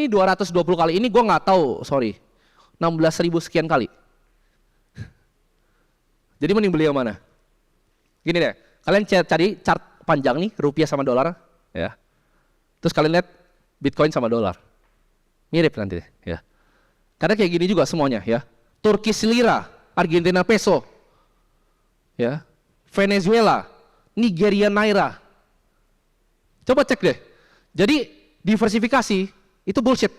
S1: 220 kali. Ini gua nggak tahu, sorry. 16.000 sekian kali. Jadi mending beli yang mana? Gini deh, kalian cari chart panjang nih, rupiah sama dolar, ya. Terus kalian lihat Bitcoin sama dolar. Mirip nanti, ya. Karena kayak gini juga semuanya, ya. Turkish lira, Argentina peso, ya. Venezuela, Nigeria naira. Coba cek deh. Jadi diversifikasi itu bullshit.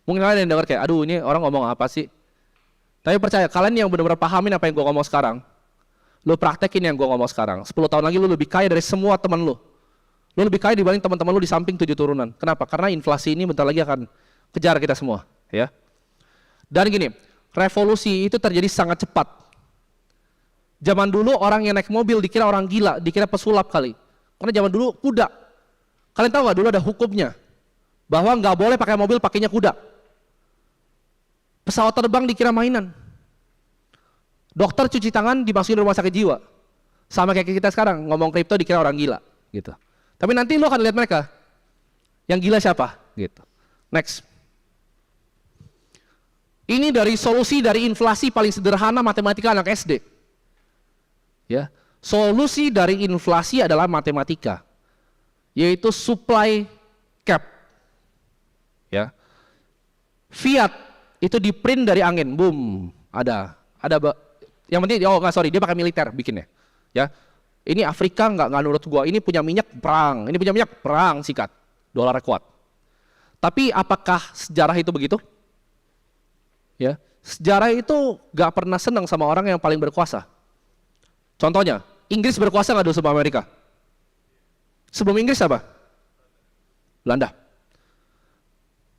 S1: Mungkin kalian yang dengar kayak, aduh ini orang ngomong apa sih? Tapi percaya, kalian yang benar-benar pahamin apa yang gue ngomong sekarang, lu praktekin yang gue ngomong sekarang. 10 tahun lagi lu lebih kaya dari semua teman lu. Lo lebih kaya dibanding teman-teman lo di samping 7 turunan. Kenapa? Karena inflasi ini bentar lagi akan kejar kita semua, ya. Dan gini, revolusi itu terjadi sangat cepat. Zaman dulu orang yang naik mobil dikira orang gila, dikira pesulap kali. Karena zaman dulu kuda. Kalian tahu nggak dulu ada hukumnya bahwa nggak boleh pakai mobil pakainya kuda. Pesawat terbang dikira mainan. Dokter cuci tangan dimasukin rumah sakit jiwa. Sama kayak kita sekarang ngomong kripto dikira orang gila, gitu. Tapi nanti lo akan lihat mereka. Yang gila siapa? Gitu. Next. Ini dari solusi dari inflasi paling sederhana matematika anak SD. Ya, solusi dari inflasi adalah matematika, yaitu supply cap. Ya, fiat itu di print dari angin, boom, ada. Yang penting, dia pakai militer bikinnya. Ya, ini Afrika nggak nurut gua, ini punya minyak perang, ini punya minyak perang, sikat, dolar kuat. Tapi apakah sejarah itu begitu? Ya, sejarah itu nggak pernah senang sama orang yang paling berkuasa. Contohnya, Inggris berkuasa nggak dulu sebelum Amerika? Sebelum Inggris apa? Belanda.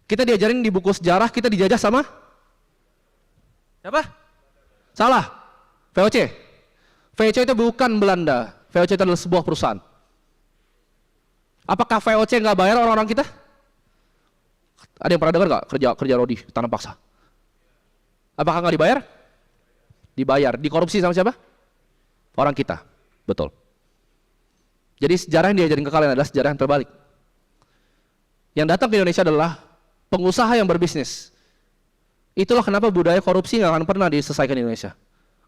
S1: Kita diajarin di buku sejarah, kita dijajah sama? Siapa? Salah. VOC. VOC itu bukan Belanda. VOC itu adalah sebuah perusahaan. Apakah VOC nggak bayar orang-orang kita? Ada yang pernah dengar nggak kerja rodi tanam paksa? Apakah nggak dibayar? Dibayar. Dikorupsi sama siapa? Orang kita, betul. Jadi sejarah yang diajarin ke kalian adalah sejarah yang terbalik. Yang datang ke Indonesia adalah pengusaha yang berbisnis. Itulah kenapa budaya korupsi nggak akan pernah diselesaikan di Indonesia.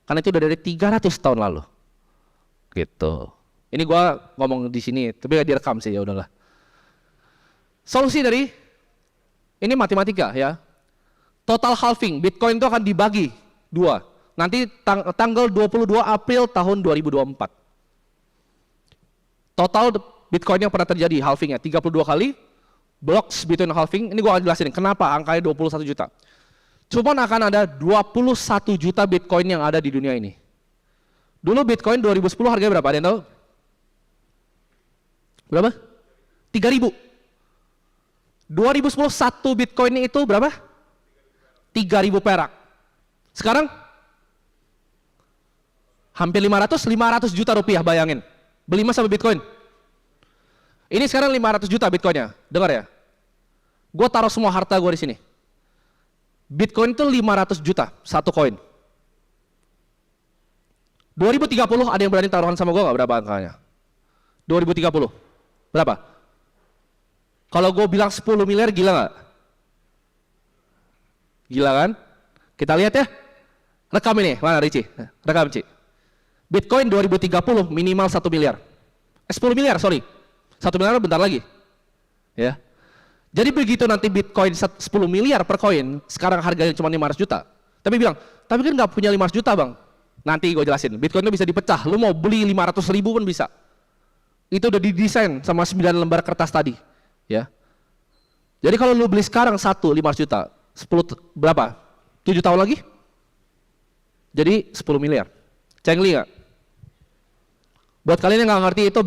S1: Karena itu udah dari 300 tahun lalu. Gitu. Ini gua ngomong di sini, tapi gak direkam sih, ya udahlah. Solusi dari ini matematika, ya. Total halving, Bitcoin itu akan dibagi 2. Nanti tanggal 22 April tahun 2024. Total Bitcoin yang pernah terjadi halvingnya 32 kali. Blocks between halving, ini gua akan jelasin kenapa angkanya 21 juta. Cuman akan ada 21 juta Bitcoin yang ada di dunia ini. Dulu Bitcoin 2010 harganya berapa? Ada yang tahu? Berapa? 3.000. 2010 satu Bitcoin itu berapa? 3.000 perak. Sekarang hampir 500 juta rupiah, bayangin. Beli emas sama Bitcoin. Ini sekarang 500 juta Bitcoinnya. Dengar ya. Gue taruh semua harta gue di sini. Bitcoin itu 500 juta satu koin. 2030 ada yang berani taruhan sama gue nggak berapa angkanya? 2030 berapa? Kalau gue bilang 10 miliar gila nggak? Gila kan? Kita lihat ya. Rekam ini, mana Ricci? Rekam Ci. Bitcoin 2030 minimal 1 miliar. 10 miliar, sorry. 1 miliar bentar lagi. Ya. Jadi begitu nanti Bitcoin 10 miliar per koin, sekarang harganya cuma 500 juta. Tapi bilang, tapi kan nggak punya 500 juta bang. Nanti gue jelasin, Bitcoin itu bisa dipecah. Lu mau beli 500 ribu pun bisa. Itu udah didesain sama 9 lembar kertas tadi. Ya. Jadi kalau lu beli sekarang 500 juta, 10 berapa? 7 tahun lagi? Jadi 10 miliar. Cengli nggak? Buat kalian yang nggak ngerti, itu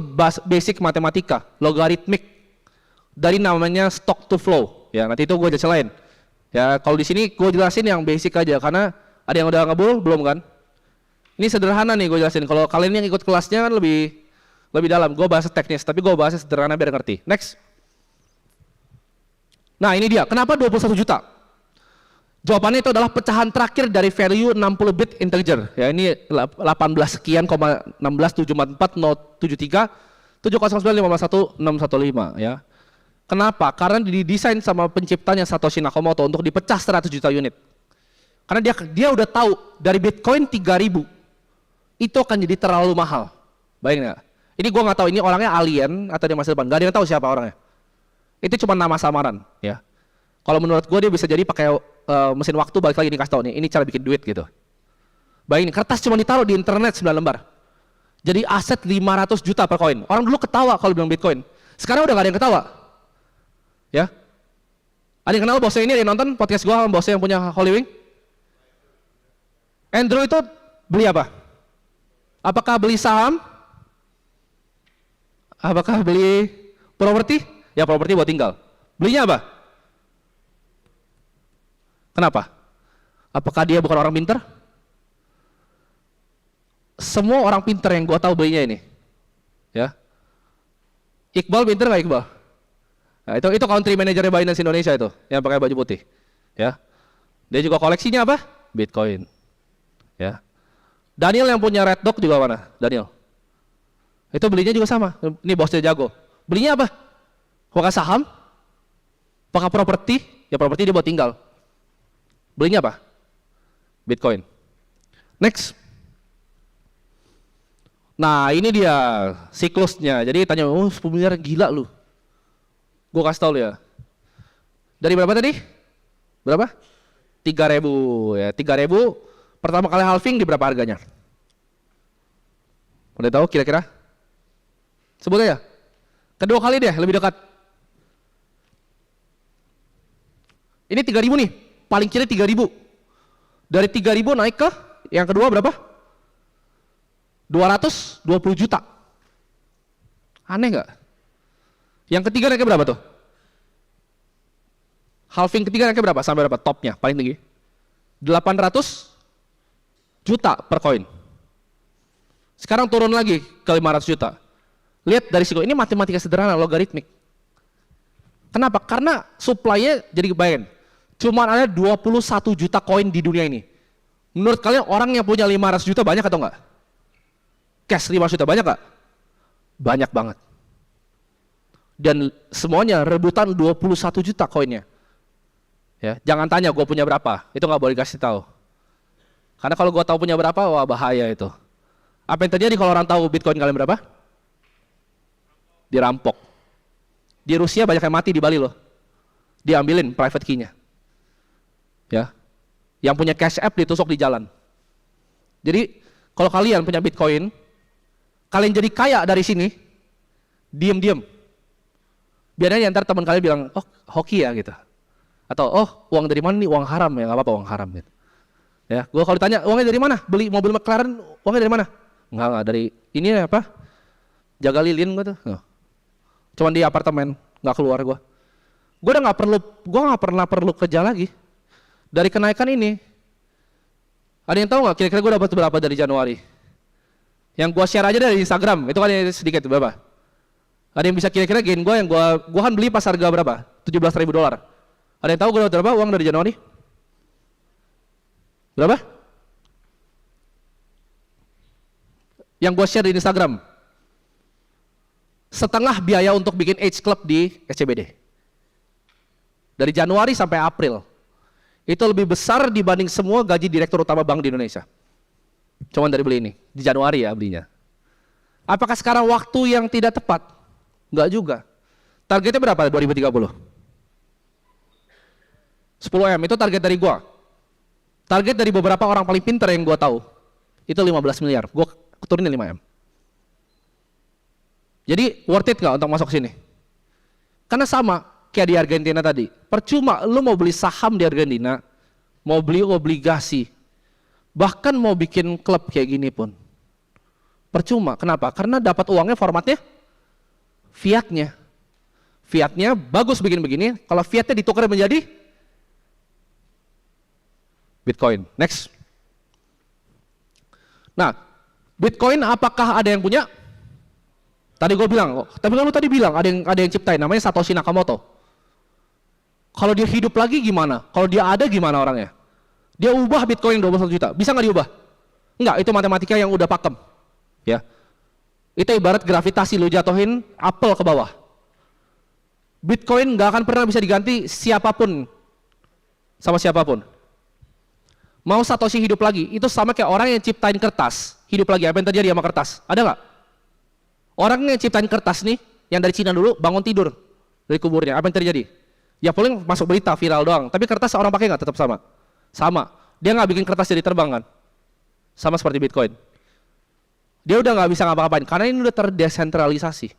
S1: basic matematika, logaritmik dari namanya stock to flow. Ya, nanti itu gue jelasin. Ya, kalau di sini gue jelasin yang basic aja karena ada yang udah ngebul belum kan? Ini sederhana nih gue jelasin. Kalau kalian yang ikut kelasnya kan lebih dalam. Gue bahas teknis, tapi gue bahasnya sederhana biar ngerti. Next. Nah, ini dia. Kenapa 21 juta? Jawabannya itu adalah pecahan terakhir dari value 60 bit integer. Ya, ini 18 sekian, 16744 70951 ya. Kenapa? Karena didesain sama penciptanya Satoshi Nakamoto untuk dipecah 100 juta unit. Karena dia udah tahu dari Bitcoin 3000 itu akan jadi terlalu mahal. Bayangin nggak? Ini gua nggak tahu ini orangnya alien atau dia masa depan. Gak ada yang tahu siapa orangnya. Itu cuma nama samaran, ya. Kalau menurut gue dia bisa jadi pakai mesin waktu, balik lagi dikasih tau nih, ini cara bikin duit gitu. Bayangin, kertas cuma ditaruh di internet 9 lembar. Jadi aset 500 juta per koin. Orang dulu ketawa kalau bilang Bitcoin. Sekarang udah gak ada yang ketawa. Ya. Ada yang kenal bosnya ini, ada yang nonton podcast gue sama bosnya yang punya Holy Wing? Andrew itu beli apa? Apakah beli saham? Apakah beli Properti? Ya properti buat tinggal. Belinya apa? Kenapa? Apakah dia bukan orang pinter? Semua orang pinter yang gua tahu belinya ini. Ya. Iqbal pinter nggak Iqbal? Nah, itu country manajernya Binance Indonesia itu, yang pakai baju putih. Ya. Dia juga koleksinya apa? Bitcoin. Ya. Daniel yang punya Red Dog juga mana? Daniel. Itu belinya juga sama. Ini bosnya jago. Belinya apa? Apakah saham? Apakah properti? Ya properti dia buat tinggal. Belinya apa? Bitcoin. Next. Nah ini dia siklusnya. Jadi tanya, oh 10 miliar gila lu. Gue kasih tau lu ya. Dari berapa tadi? Berapa? 3.000 ya. 3.000 pertama kali halving di berapa harganya? Udah tahu kira-kira? Sebut aja. Kedua kali deh, lebih dekat. Ini 3.000 nih, paling kiri 3.000. Dari 3.000 naik ke yang kedua berapa? 220 juta. Aneh nggak? Yang ketiga naiknya berapa tuh? Halving ketiga naiknya berapa? Sampai berapa? Topnya paling tinggi? 800 juta per koin. Sekarang turun lagi ke 500 juta. Lihat dari situ, ini matematika sederhana, logaritmik. Kenapa? Karena supply-nya jadi kebayang. Cuma ada 21 juta koin di dunia ini. Menurut kalian orang yang punya 500 juta banyak atau enggak? Cash 500 juta banyak enggak? Banyak banget. Dan semuanya rebutan 21 juta koinnya. Ya, jangan tanya gue punya berapa, itu nggak boleh kasih tahu. Karena kalau gue tahu punya berapa, wah bahaya itu. Apa yang terjadi kalau orang tahu Bitcoin kalian berapa? Dirampok. Di Rusia banyak yang mati di Bali loh. Diambilin private key-nya. Ya, yang punya cash app ditusuk di jalan. Jadi kalau kalian punya Bitcoin, kalian jadi kaya dari sini, diem-diem. Biasanya ntar teman kalian bilang, oh hoki ya gitu. Atau oh uang dari mana nih? Uang haram ya, nggak apa-apa uang haram gitu. Ya, gua kalau ditanya uangnya dari mana? Beli mobil McLaren, uangnya dari mana? Enggak dari ini apa? Jaga lilin gua tuh. Oh. Cuman di apartemen, nggak keluar gua. Gua nggak pernah perlu kerja lagi. Dari kenaikan ini, ada yang tahu nggak kira-kira gue dapat berapa dari Januari? Yang gue share aja dari Instagram, itu kan sedikit berapa? Ada yang bisa kira-kira gain gue yang gue kan beli pas harga berapa? $17.000. Ada yang tahu gue dapat berapa uang dari Januari? Berapa? Yang gue share di Instagram, setengah biaya untuk bikin Age Club di SCBD. Dari Januari sampai April. Itu lebih besar dibanding semua gaji direktur utama bank di Indonesia. Cuman dari beli ini, di Januari ya belinya. Apakah sekarang waktu yang tidak tepat? Enggak juga. Targetnya berapa 2030? 10M, itu target dari gua. Target dari beberapa orang paling pintar yang gua tahu, itu 15 miliar. Gua turunin 5M. Jadi worth it nggak untuk masuk sini? Karena sama kayak di Argentina tadi, percuma lu mau beli saham di Argentina, mau beli obligasi, bahkan mau bikin klub kayak gini pun percuma. Kenapa? Karena dapat uangnya formatnya fiatnya. Fiatnya bagus bikin begini, kalau fiatnya ditukar menjadi Bitcoin. Next. Nah, Bitcoin apakah ada yang punya? Tadi gue bilang, tapi kan lu tadi bilang ada yang ciptain, namanya Satoshi Nakamoto. Kalau dia hidup lagi gimana? Kalau dia ada gimana orangnya? Dia ubah Bitcoin 21 juta. Bisa nggak diubah? Enggak, itu matematika yang udah pakem. Ya. Itu ibarat gravitasi, lu jatuhin apel ke bawah. Bitcoin nggak akan pernah bisa diganti siapapun sama siapapun. Mau Satoshi hidup lagi, itu sama kayak orang yang ciptain kertas, hidup lagi. Apa yang terjadi sama kertas? Ada nggak? Orang yang ciptain kertas nih, yang dari Cina dulu, bangun tidur dari kuburnya. Apa yang terjadi? Ya paling masuk berita viral doang, tapi kertas orang pakai nggak? Tetap sama. Sama. Dia nggak bikin kertas jadi terbang kan? Sama seperti Bitcoin. Dia udah nggak bisa ngapa-ngapain karena ini udah terdesentralisasi,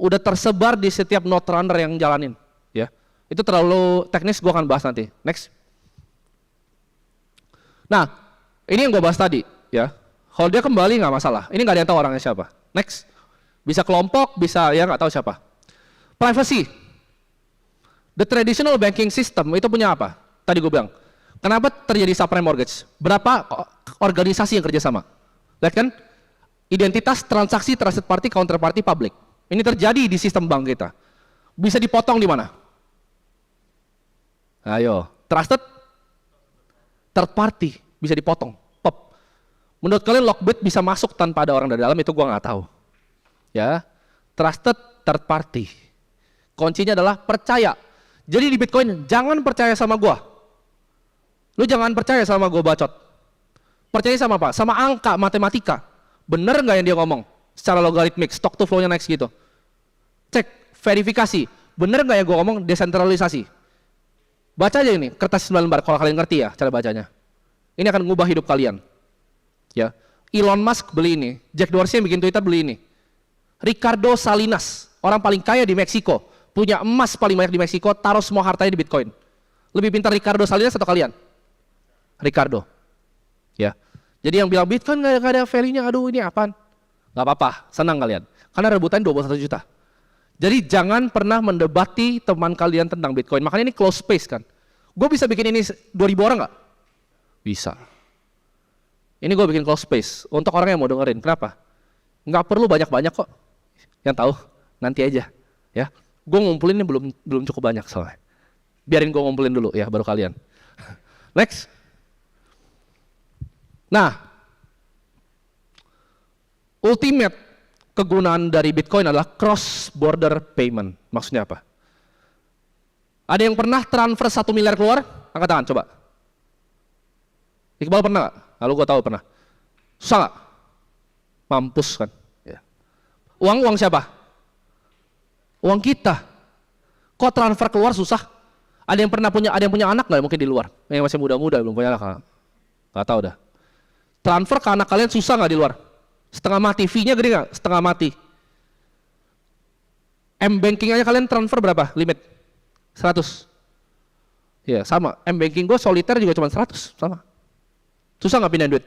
S1: udah tersebar di setiap node runner yang jalanin. Ya, itu terlalu teknis, gua akan bahas nanti. Next. Nah, ini yang gua bahas tadi. Ya, kalau dia kembali nggak masalah. Ini nggak ada yang tahu orangnya siapa. Next. Bisa kelompok, bisa ya nggak tahu siapa. Privacy. The traditional banking system itu punya apa? Tadi gue bilang, kenapa terjadi subprime mortgage? Berapa organisasi yang kerjasama? Lihat kan? Identitas, transaksi, trusted party, counterparty, public. Ini terjadi di sistem bank kita. Bisa dipotong di mana? Ayo, trusted, third party, bisa dipotong. Pop. Menurut kalian Lockbit bisa masuk tanpa ada orang dari dalam? Itu gua nggak tahu. Ya, trusted, third party. Kuncinya adalah percaya. Jadi di Bitcoin, jangan percaya sama gua. Lu jangan percaya sama gua bacot. Percaya sama apa? Sama angka, matematika. Bener nggak yang dia ngomong? Secara logaritmik, stock to flow-nya naik segitu. Cek, verifikasi. Bener nggak yang gua ngomong? Desentralisasi. Baca aja ini, kertas 9 lembar, kalau kalian ngerti ya cara bacanya. Ini akan mengubah hidup kalian. Ya, Elon Musk beli ini, Jack Dorsey yang bikin Twitter beli ini. Ricardo Salinas, orang paling kaya di Meksiko, punya emas paling banyak di Meksiko, taruh semua hartanya di Bitcoin. Lebih pintar Ricardo Salinas atau kalian? Ricardo. Ya. Jadi yang bilang Bitcoin nggak ada value-nya, aduh ini apaan? Nggak apa-apa, senang kalian. Karena rebutan 21 juta. Jadi jangan pernah mendebati teman kalian tentang Bitcoin. Makanya ini close space kan. Gue bisa bikin ini 2000 orang nggak? Bisa. Ini gue bikin close space untuk orang yang mau dengerin. Kenapa? Nggak perlu banyak-banyak kok. Yang tahu nanti aja. Ya. Gue ngumpulin ini belum cukup banyak soalnya. Biarin gue ngumpulin dulu ya, baru kalian. Next. Nah, ultimate kegunaan dari Bitcoin adalah cross border payment. Maksudnya apa? Ada yang pernah transfer 1 miliar keluar? Angkat tangan, coba. Iqbal pernah gak? Lalu gue tahu pernah. Susah gak? Mampus kan? Ya. Uang siapa? Uang kita. Kok transfer keluar susah? Ada yang punya anak nggak mungkin di luar? Yang masih muda-muda belum punya anak. Nggak tahu dah. Transfer ke anak kalian susah nggak di luar? Setengah mati, fee-nya gede nggak? Setengah mati. M-banking aja kalian transfer berapa? Limit? 100. Ya sama, M-banking gue soliter juga cuma 100, sama. Susah nggak pindahin duit?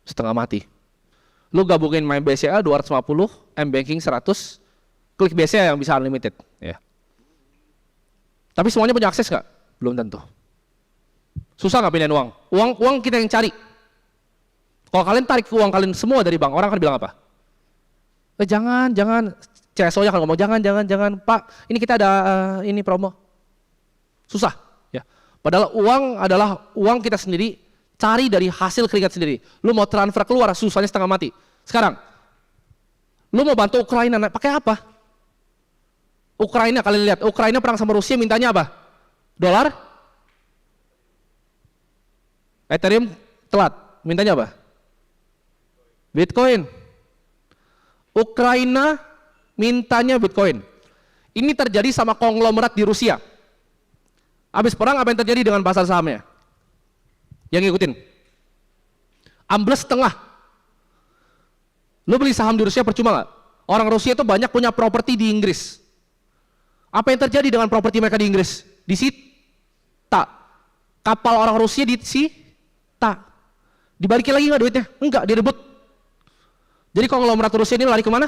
S1: Setengah mati. Lu gabungin main BCA 250, M-banking 100, klik BCA yang bisa unlimited. Ya. Tapi semuanya punya akses nggak? Belum tentu. Susah nggak pindahin uang? Uang kita yang cari. Kalau kalian tarik uang kalian semua dari bank, orang akan bilang apa? Jangan, CSO-nya akan ngomong, jangan, Pak, ini kita ada ini promo. Susah, ya. Padahal uang adalah uang kita sendiri, cari dari hasil keringat sendiri. Lu mau transfer keluar, susahnya setengah mati. Sekarang, lu mau bantu Ukraina, pakai apa? Ukraina, kalian lihat, Ukraina perang sama Rusia, mintanya apa? Dolar? Ethereum telat, mintanya apa? Bitcoin. Ukraina mintanya Bitcoin. Ini terjadi sama konglomerat di Rusia. Habis perang apa yang terjadi dengan pasar sahamnya? Yang ngikutin. Ambles setengah. Lu beli saham di Rusia percuma nggak? Orang Rusia itu banyak punya properti di Inggris. Apa yang terjadi dengan properti mereka di Inggris? Disita. Kapal orang Rusia disita. Dibalikin lagi nggak duitnya? Enggak, direbut. Jadi konglomerat Rusia ini lari kemana?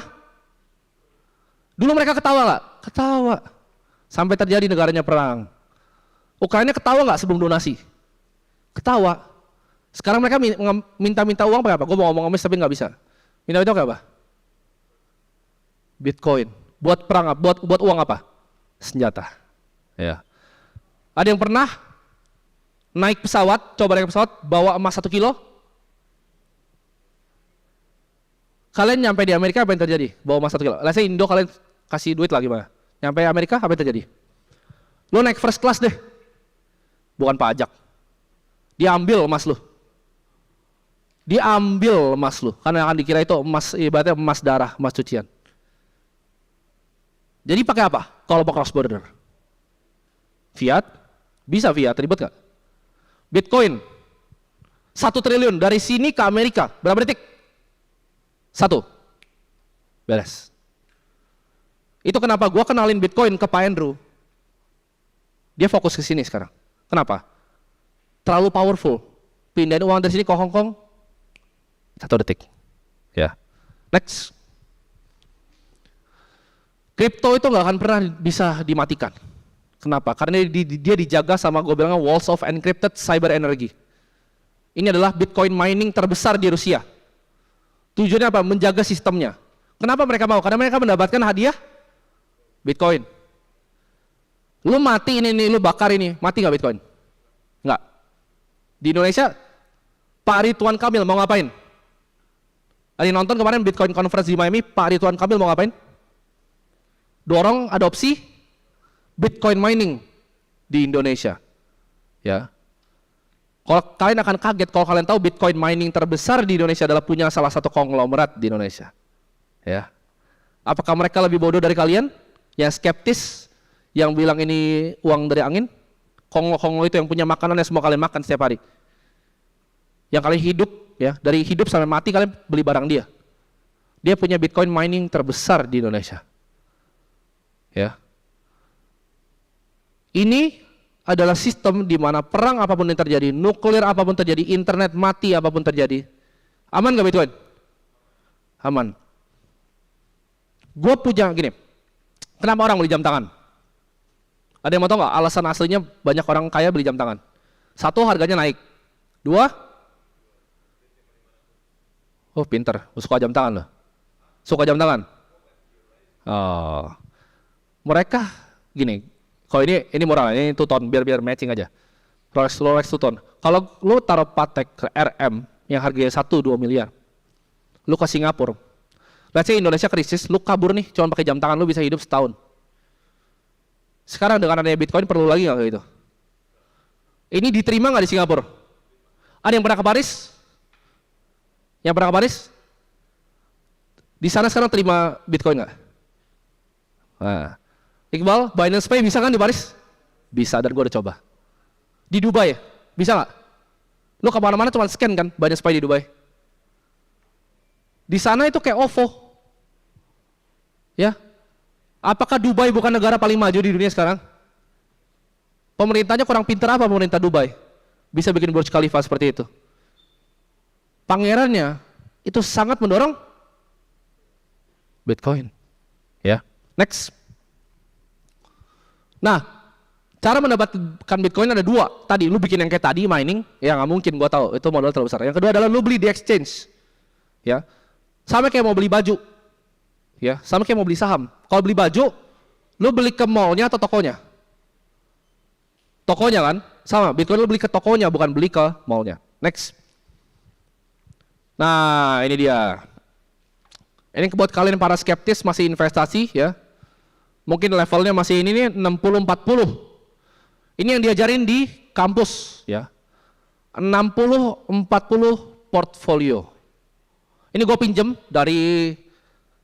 S1: Dulu mereka ketawa nggak? Ketawa. Sampai terjadi negaranya perang. Ukraina ketawa nggak sebelum donasi? Ketawa. Sekarang mereka minta uang pakai apa? Gue mau ngomong emas tapi nggak bisa. Minta pakai apa? Bitcoin. Buat perang, buat uang apa? Senjata. Ya. Ada yang pernah naik pesawat, coba naik pesawat, bawa emas 1 kilo? Kalian nyampe di Amerika apa yang terjadi? Bawa emas 1 kilo. Let's say Indo kalian kasih duit lagi mana? Nyampe Amerika apa yang terjadi? Lo naik first class deh. Bukan pajak. Diambil emas lo. Diambil emas lo. Karena akan dikira itu emas, ibaratnya emas darah, emas cucian. Jadi pakai apa? Kalau mau cross border? Fiat? Bisa fiat, ribet gak? Bitcoin 1 triliun dari sini ke Amerika. Berapa detik? 1. Beres. Itu kenapa gua kenalin Bitcoin ke Pak Andrew. Dia fokus ke sini sekarang. Kenapa? Terlalu powerful. Pindahin uang dari sini ke Hong Kong 1 detik. Ya. Next. Kripto itu nggak akan pernah bisa dimatikan. Kenapa? Karena dia dijaga sama gue bilang walls of encrypted cyber energy. Ini adalah Bitcoin mining terbesar di Rusia. Tujuannya apa? Menjaga sistemnya. Kenapa mereka mau? Karena mereka mendapatkan hadiah Bitcoin. Lu mati ini, lu bakar ini, mati nggak Bitcoin? Nggak. Di Indonesia, Pak Ridwan Kamil mau ngapain? Ada yang nonton kemarin Bitcoin Conference di Miami, Pak Ridwan Kamil mau ngapain? Dorong adopsi Bitcoin mining di Indonesia. Ya. Kalau kalian akan kaget kalau kalian tahu Bitcoin mining terbesar di Indonesia adalah punya salah satu konglomerat di Indonesia. Ya. Apakah mereka lebih bodoh dari kalian? Yang skeptis, yang bilang ini uang dari angin? Konglo itu yang punya makanan yang semua kalian makan setiap hari. Yang kalian hidup, ya, dari hidup sampai mati kalian beli barang dia. Dia punya Bitcoin mining terbesar di Indonesia. Ya. Ini adalah sistem di mana perang apapun yang terjadi, nuklir apapun terjadi, internet mati apapun terjadi. Aman gak Bitcoin? Aman. Gue punya gini, kenapa orang beli jam tangan? Ada yang mau tahu nggak alasan aslinya banyak orang kaya beli jam tangan? Satu, harganya naik. Dua, oh pinter, suka jam tangan loh. Suka jam tangan? Oh. Mereka gini, kalau ini murah, ini 2 ton, biar matching aja. Rolex 2 ton. Kalau lu taruh Patek RM yang harganya 1-2 miliar, lu ke Singapura, let's say Indonesia krisis, lu kabur nih, cuma pakai jam tangan lu bisa hidup setahun. Sekarang dengan adanya Bitcoin perlu lagi nggak kayak gitu? Ini diterima nggak di Singapura? Ada yang pernah ke Paris? Yang pernah ke Paris? Di sana sekarang terima Bitcoin nggak? Nah. Iqbal, Binance Pay bisa kan di Paris? Bisa, dan gue udah coba. Di Dubai, bisa nggak? Lo kemana-mana cuma scan kan Binance Pay di Dubai. Di sana itu kayak OVO. Ya, apakah Dubai bukan negara paling maju di dunia sekarang? Pemerintahnya kurang pintar apa pemerintah Dubai? Bisa bikin Burj Khalifa seperti itu. Pangerannya itu sangat mendorong Bitcoin. Ya, next. Nah, cara mendapatkan Bitcoin ada 2. Tadi, lu bikin yang kayak tadi, mining, ya nggak mungkin, gua tahu, itu modal terlalu besar. Yang kedua adalah lu beli di exchange, ya, sama kayak mau beli baju, ya, sama kayak mau beli saham. Kalau beli baju, lu beli ke mallnya atau tokonya? Tokonya kan, sama. Bitcoin lu beli ke tokonya, bukan beli ke mallnya. Next. Nah, ini dia. Ini buat kalian para skeptis masih investasi, ya. Mungkin levelnya masih ini nih 60-40. Ini yang diajarin di kampus ya. 60-40 portfolio. Ini gue pinjem dari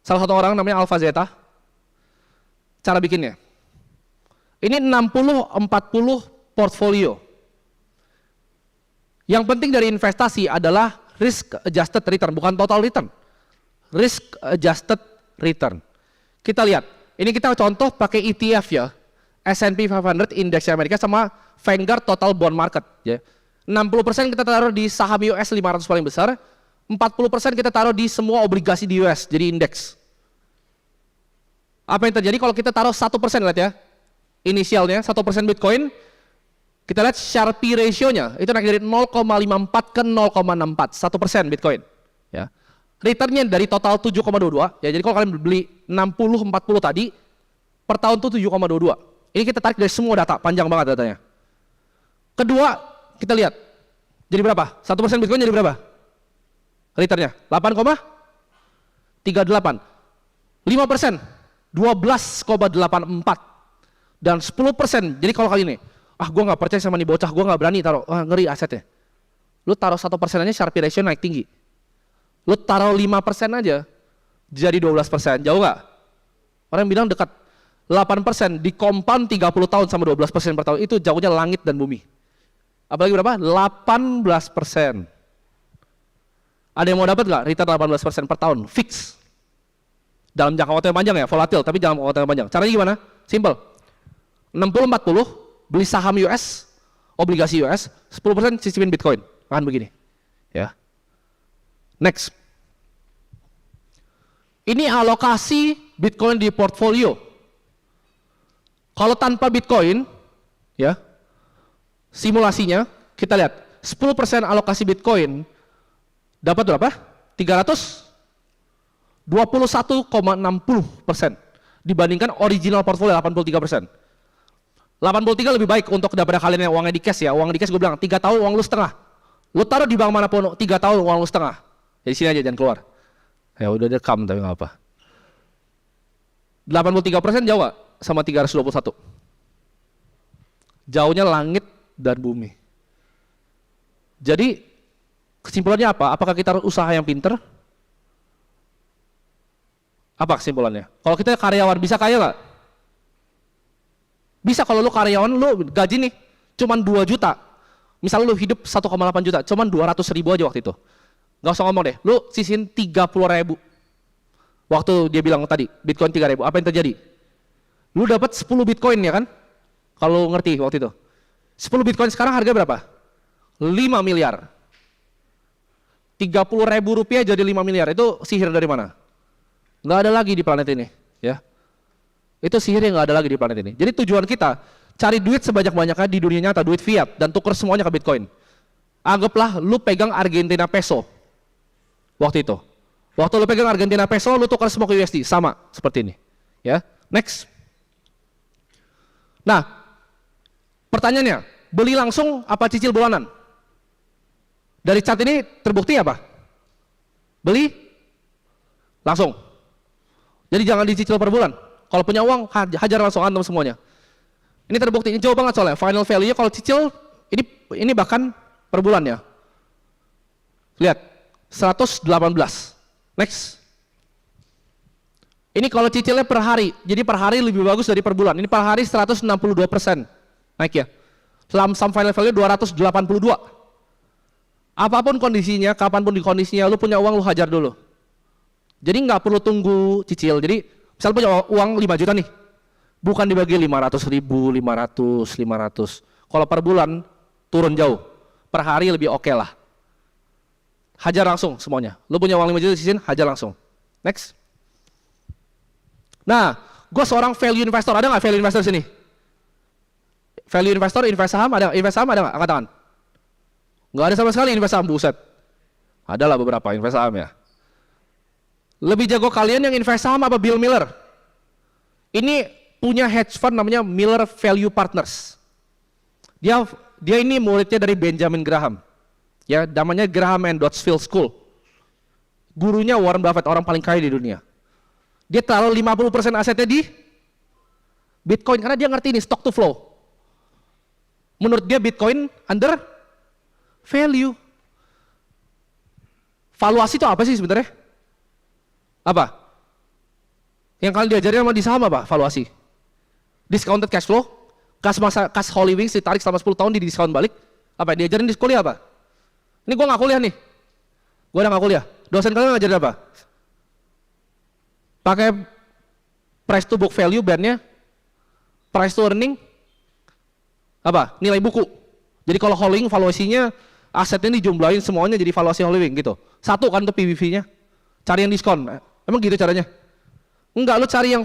S1: salah satu orang namanya Alpha Zeta. Cara bikinnya. Ini 60-40 portfolio. Yang penting dari investasi adalah risk adjusted return, bukan total return. Risk adjusted return. Kita lihat. Ini kita contoh pakai ETF ya, S&P 500 indeks Amerika sama Vanguard Total Bond Market ya. 60% kita taruh di saham US 500 paling besar, 40% kita taruh di semua obligasi di US jadi indeks. Apa yang terjadi kalau kita taruh 1% lihat ya, inisialnya 1% Bitcoin, kita lihat Sharpe ratio-nya itu naik dari 0,54 ke 0,64, 1% Bitcoin ya. Returnnya dari total 7,22 ya, jadi kalau kalian beli 60-40 tadi per tahun tuh 7,22. Ini kita tarik dari semua data, panjang banget datanya. Kedua, kita lihat jadi berapa? 1% Bitcoin jadi berapa? Returnnya 8,38. 5% 12,84 dan 10%. Jadi kalau kali ini gue nggak percaya sama nih bocah, gue nggak berani taruh, ngeri asetnya. Lu taruh 1% aja Sharpe ratio naik tinggi. Lu taruh 5% aja jadi 12%, jauh nggak? Orang bilang dekat. 8% di compound 30 tahun sama 12% per tahun, itu jauhnya langit dan bumi. Apalagi berapa? 18%. Ada yang mau dapat nggak return 18% per tahun? Fix. Dalam jangka waktu yang panjang ya, volatil, tapi dalam waktu yang panjang. Caranya gimana? Simple. 60-40, beli saham US, obligasi US, 10% sisipin Bitcoin. Akan begini. Ya. Next. Ini alokasi Bitcoin di portfolio. Kalau tanpa Bitcoin, ya, simulasinya kita lihat 10% alokasi Bitcoin dapat berapa? 321,60% dibandingkan original portfolio 83%. 83 lebih baik untuk daripada kalian yang uangnya di cash ya. Uang di cash gue bilang 3 tahun uang lu setengah. Lu taruh di bank manapun 3 tahun uang lu setengah. Jadi sini aja jangan keluar. Ya udah dekam tapi nggak apa. 83% Jawa sama 321. Jauhnya langit dan bumi. Jadi kesimpulannya apa? Apakah kita harus usaha yang pinter? Apa kesimpulannya? Kalau kita karyawan bisa kaya nggak? Bisa. Kalau lu karyawan lu gaji nih cuman 2 juta. Misal lu hidup 1,8 juta, cuman 200.000 aja waktu itu. Nggak usah ngomong deh, lu sisihin 30.000. Waktu dia bilang tadi, Bitcoin 3.000, apa yang terjadi? Lu dapat 10 Bitcoin ya kan? Kalau ngerti waktu itu. 10 Bitcoin sekarang harga berapa? 5 miliar. 30.000 rupiah jadi 5 miliar. Itu sihir dari mana? Nggak ada lagi di planet ini. Ya. Itu sihir yang nggak ada lagi di planet ini. Jadi tujuan kita, cari duit sebanyak-banyaknya di dunia nyata, duit fiat, dan tuker semuanya ke Bitcoin. Anggaplah lu pegang Argentina peso. Waktu itu. Waktu lu pegang Argentina peso, lu tukar semua ke USD. Sama, seperti ini. Ya. Next. Nah, pertanyaannya, beli langsung apa cicil bulanan? Dari chart ini terbukti apa? Beli langsung. Jadi jangan dicicil per bulan. Kalau punya uang, hajar langsung antum semuanya. Ini terbukti, ini jauh banget soalnya. Final value-nya kalau cicil, ini bahkan per bulan ya. Lihat, 118. Next. Ini kalau cicilnya per hari, jadi per hari lebih bagus dari per bulan. Ini per hari 162% naik ya. Lump sum final value 282. Apapun kondisinya, kapanpun di kondisinya, lu punya uang lu hajar dulu. Jadi nggak perlu tunggu cicil. Jadi misal punya uang 5 juta nih, bukan dibagi 500.000, 500. Kalau per bulan turun jauh, per hari lebih oke lah. Hajar langsung semuanya. Lu punya uang 5 juta cicil, hajar langsung. Next. Nah, gue seorang value investor. Ada nggak value investor sini? Value investor, invest saham ada? Invest saham ada nggak? Angkat tangan. Nggak ada sama sekali invest saham, buset. Ada lah beberapa invest saham ya. Lebih jago kalian yang invest saham apa Bill Miller? Ini punya hedge fund namanya Miller Value Partners. Dia ini muridnya dari Benjamin Graham. Ya, namanya Graham and Doddsville School. Gurunya Warren Buffett, orang paling kaya di dunia. Dia taruh 50% asetnya di Bitcoin karena dia ngerti ini stock to flow. Menurut dia Bitcoin under value. Valuasi itu apa sih sebenarnya? Apa? Yang kalian diajarin sama di saham apa? Valuasi. Discounted cash flow, kas Holy Wings ditarik selama 10 tahun di diskon balik. Apa yang diajarin di kuliah apa? Ini gue nggak kuliah nih. Gue udah nggak kuliah. Dosen kalian ngajarin apa? Pakai price to book value bandnya, price to earning, apa? Nilai buku. Jadi kalau holding valuasinya asetnya dijumlahin semuanya jadi valuasi holding gitu. Satu kan tuh PBV-nya. Cari yang diskon. Emang gitu caranya? Enggak, lu cari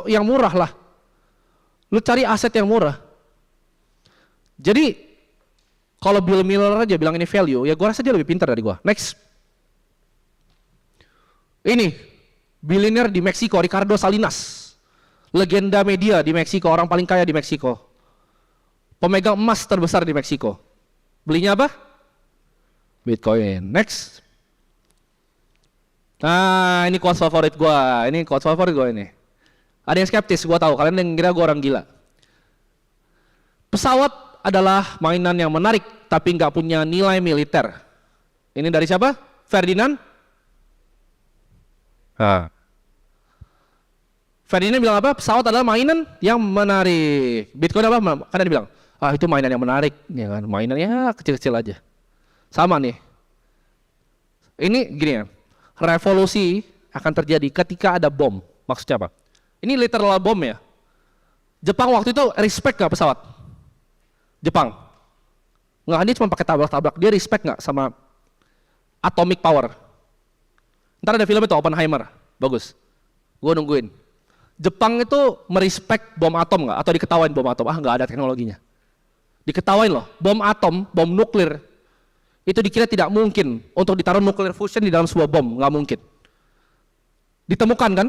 S1: yang murah lah. Lu cari aset yang murah. Jadi kalau Bill Miller aja bilang ini value, ya gua rasa dia lebih pintar dari gua. Next. Ini bilioner di Meksiko, Ricardo Salinas. Legenda media di Meksiko, orang paling kaya di Meksiko. Pemegang emas terbesar di Meksiko. Belinya apa? Bitcoin. Next. Nah, ini quotes favorit gua. Ini quotes favorit gua ini. Ada yang skeptis, gua tahu. Kalian yang kira gua orang gila. Pesawat adalah mainan yang menarik, tapi nggak punya nilai militer. Ini dari siapa? Ferdinand? Ferdinand bilang apa? Pesawat adalah mainan yang menarik. Bitcoin apa? Kan dia bilang, itu mainan yang menarik, ya kan? Mainannya kecil-kecil aja. Sama nih. Ini gini ya, revolusi akan terjadi ketika ada bom. Maksudnya apa? Ini literal bom ya. Jepang waktu itu respect nggak pesawat? Jepang. Nggak, dia cuma pakai tabrak-tabrak. Dia respect nggak sama atomic power? Ntar ada film itu Oppenheimer, bagus. Gue nungguin. Jepang itu merespek bom atom nggak? Atau diketawain bom atom? Ah, nggak ada teknologinya. Diketawain loh, bom atom, bom nuklir, itu dikira tidak mungkin untuk ditaruh nuclear fusion di dalam sebuah bom, nggak mungkin. Ditemukan kan?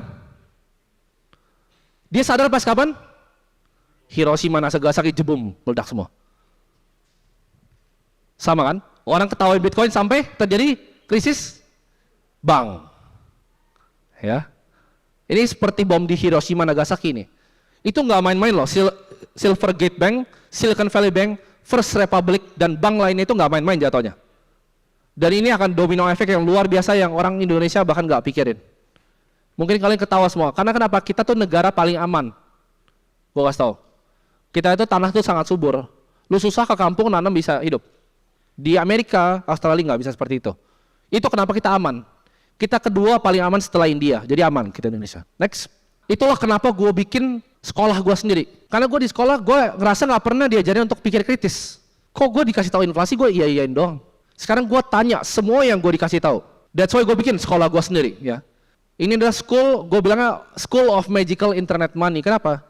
S1: Dia sadar pas kapan? Hiroshima, Nagasaki, jebum, meledak semua. Sama kan? Orang ketawain Bitcoin sampai terjadi krisis bank. Ya. Ini seperti bom di Hiroshima, Nagasaki ini. Itu nggak main-main loh. Silvergate Bank, Silicon Valley Bank, First Republic, dan bank lainnya itu nggak main-main jatuhnya. Dan ini akan domino efek yang luar biasa yang orang Indonesia bahkan nggak pikirin. Mungkin kalian ketawa semua. Karena kenapa? Kita tuh negara paling aman. Gue kasih tau. Kita itu tanah tuh sangat subur. Lu susah ke kampung nanam bisa hidup. Di Amerika, Australia nggak bisa seperti itu. Itu kenapa kita aman. Kita kedua paling aman setelah India. Jadi aman kita Indonesia. Next. Itulah kenapa gue bikin sekolah gue sendiri. Karena gue di sekolah gue ngerasa nggak pernah diajarin untuk pikir kritis. Kok gue dikasih tahu inflasi gue iya-iyain doang. Sekarang gue tanya semua yang gue dikasih tahu. That's why gue bikin sekolah gue sendiri. Ya. Ini adalah school, gue bilangnya School of Magical Internet Money. Kenapa?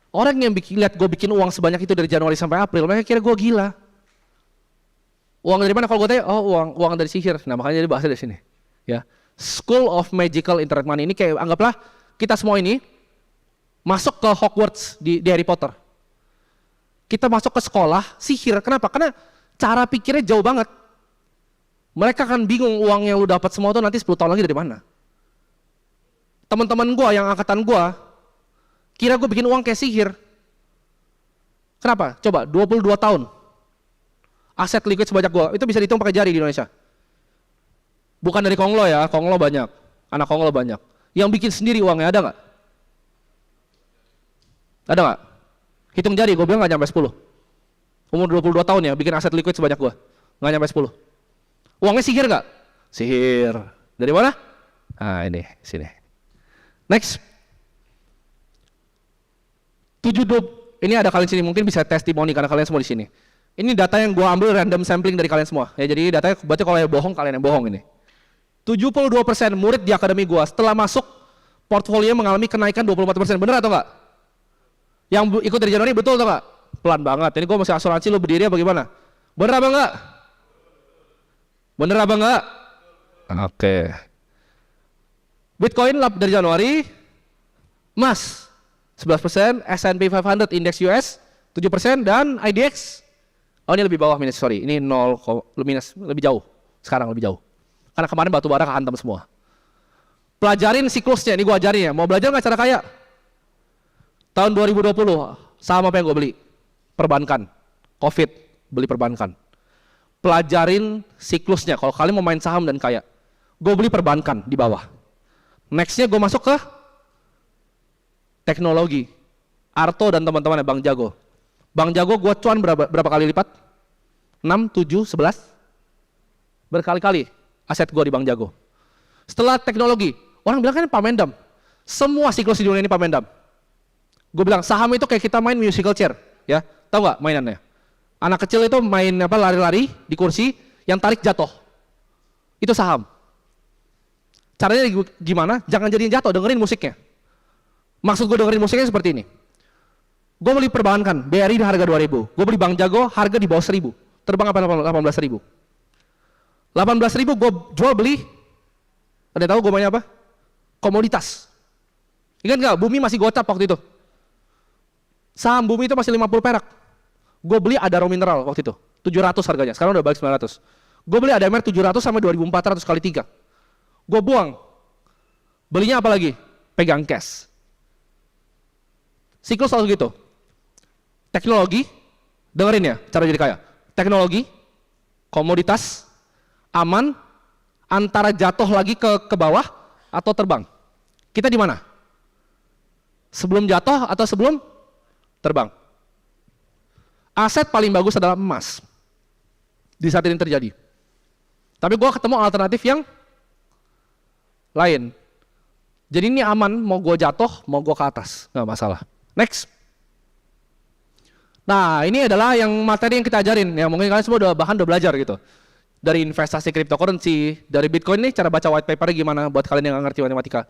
S1: Orang yang lihat gue bikin uang sebanyak itu dari Januari sampai April, mereka kira gue gila. Uang dari mana? Kalau gue tanya, oh uang dari sihir. Nah makanya jadi bahasa dari sini. Ya, School of Magical Internet Money ini kayak anggaplah kita semua ini masuk ke Hogwarts di Harry Potter. Kita masuk ke sekolah sihir. Kenapa? Karena cara pikirnya jauh banget. Mereka akan bingung uang yang lu dapat semua itu nanti 10 tahun lagi dari mana. Teman-teman gue yang angkatan gue kira gue bikin uang kayak sihir. Kenapa? Coba 22 tahun aset liquid sebanyak gue itu bisa dihitung pakai jari di Indonesia. Bukan dari Konglo ya, Konglo banyak, anak Konglo banyak. Yang bikin sendiri uangnya ada nggak? Ada nggak? Hitung jari, gue bilang nggak nyampe 10. Umur 22 tahun ya, bikin aset liquid sebanyak gue, nggak nyampe 10. Uangnya sihir nggak? Sihir. Dari mana? Nah ini, sini. Next. 7 ini ada kalian sini mungkin bisa testimoni karena kalian semua di sini. Ini data yang gua ambil random sampling dari kalian semua. Ya jadi datanya berarti kalau yang bohong kalian yang bohong ini. 72% murid di akademi gua setelah masuk portfolio mengalami kenaikan 24%. Bener atau enggak? Yang ikut dari Januari betul atau enggak? Pelan banget. Ini gua masih asuransi lu berdiri apa gimana? Bener apa enggak? Bener apa enggak? Oke. Bitcoin dari Januari, emas 11%, S&P 500 Index US 7%, dan IDX, oh ini lebih bawah minus, sorry, ini 0 minus, lebih jauh, sekarang lebih jauh. Karena kemarin batu bara kehantam semua. Pelajarin siklusnya, ini gua ajarin ya, mau belajar nggak cara kaya? Tahun 2020, saham apa yang gue beli? Perbankan, COVID, beli perbankan. Pelajarin siklusnya, kalau kalian mau main saham dan kaya, gue beli perbankan di bawah. Nextnya gue masuk ke teknologi. Arto dan teman-temannya Bang Jago. Bang Jago gue cuan berapa kali lipat? 6, 7, 11? Berkali-kali aset gue di Bang Jago. Setelah teknologi, orang bilang kan Pamendam. Semua siklus di dunia ini Pamendam. Gue bilang saham itu kayak kita main musical chair, ya. Tahu nggak mainannya? Anak kecil itu main apa lari-lari di kursi, yang tarik jatuh. Itu saham. Caranya gimana? Jangan jadiin jatuh, dengerin musiknya. Maksud gue dengerin musiknya seperti ini. Gue beli perbankan, BRI di harga 2.000. Gue beli Bang Jago, harga di bawah 1.000. Terbang apa 18.000. 18.000 gue jual beli. Ada tahu gue mainnya apa? Komoditas. Ingat nggak? Bumi masih gocap waktu itu. Saham Bumi itu masih 50 perak. Gue beli Adaro Mineral waktu itu. 700 harganya, sekarang udah balik 900. Gue beli ADMR 700 sama 2.400 kali 3. Gue buang. Belinya apa lagi? Pegang cash. Siklus selalu gitu. Teknologi, dengerin ya cara jadi kaya. Teknologi, komoditas, aman, antara jatuh lagi ke bawah atau terbang. Kita di mana? Sebelum jatuh atau sebelum terbang? Aset paling bagus adalah emas. Di saat ini terjadi. Tapi gue ketemu alternatif yang lain. Jadi ini aman, mau gue jatuh, mau gue ke atas, nggak masalah. Next. Nah ini adalah yang materi yang kita ajarin, ya mungkin kalian semua udah belajar gitu. Dari investasi cryptocurrency, dari Bitcoin nih cara baca white paper gimana buat kalian yang nggak ngerti matematika.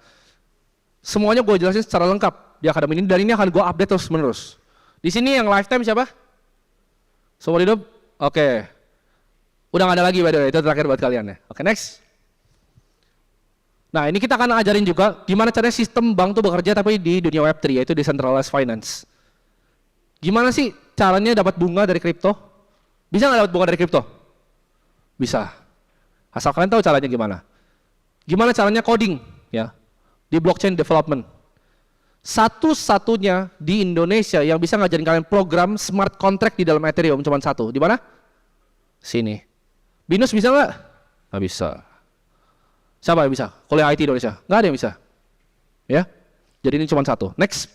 S1: Semuanya gue jelasin secara lengkap di akademi ini, dan ini akan gue update terus menerus. Di sini yang lifetime siapa? Seumur hidup? Oke. Udah nggak ada lagi, by the way. Itu terakhir buat kalian ya. Oke, next. Nah, ini kita akan ajarin juga gimana caranya sistem bank tuh bekerja tapi di dunia Web3, yaitu decentralized finance. Gimana sih caranya dapat bunga dari kripto? Bisa nggak dapat bunga dari kripto? Bisa. Asal kalian tahu caranya gimana. Gimana caranya coding ya di blockchain development. Satu-satunya di Indonesia yang bisa ngajarin kalian program smart contract di dalam Ethereum cuma satu. Di mana? Sini. Binus bisa nggak? Nggak bisa. Siapa yang bisa? Kuliah IT Indonesia? Nggak ada yang bisa. Ya. Jadi ini cuma satu. Next.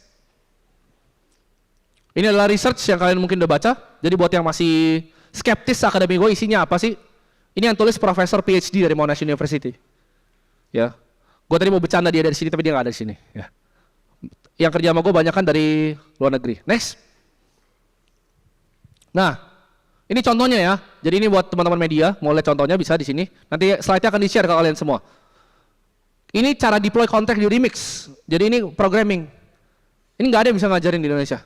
S1: Ini adalah research yang kalian mungkin udah baca. Jadi buat yang masih skeptis akademi gue isinya apa sih? Ini yang tulis profesor PhD dari Monash University. Ya. Gue tadi mau bercanda dia dari sini tapi dia nggak ada di sini. Ya. Yang kerja sama gue banyak kan dari luar negeri. Next. Nah, ini contohnya ya. Jadi ini buat teman-teman media, mau lihat contohnya bisa di sini. Nanti slide-nya akan di-share ke kalian semua. Ini cara deploy contract di Remix. Jadi ini programming. Ini nggak ada yang bisa ngajarin di Indonesia.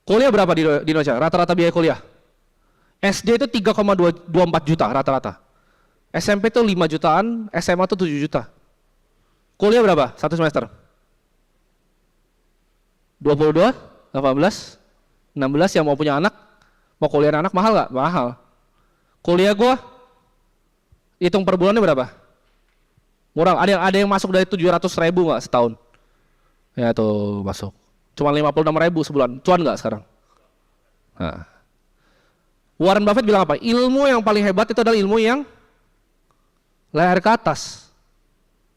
S1: Kuliah berapa di Indonesia? Rata-rata biaya kuliah. SD itu 3,24 juta rata-rata. SMP itu 5 jutaan, SMA itu 7 juta. Kuliah berapa? Satu semester? 22, 18, 16 yang mau punya anak, mau kuliah anak mahal nggak? Mahal. Kuliah gua hitung per bulannya berapa? Murah. Ada yang masuk dari 700.000 nggak setahun? Ya tuh masuk. Cuma 56.000 sebulan. Cuan nggak sekarang? Nah. Warren Buffett bilang apa? Ilmu yang paling hebat itu adalah ilmu yang leher ke atas.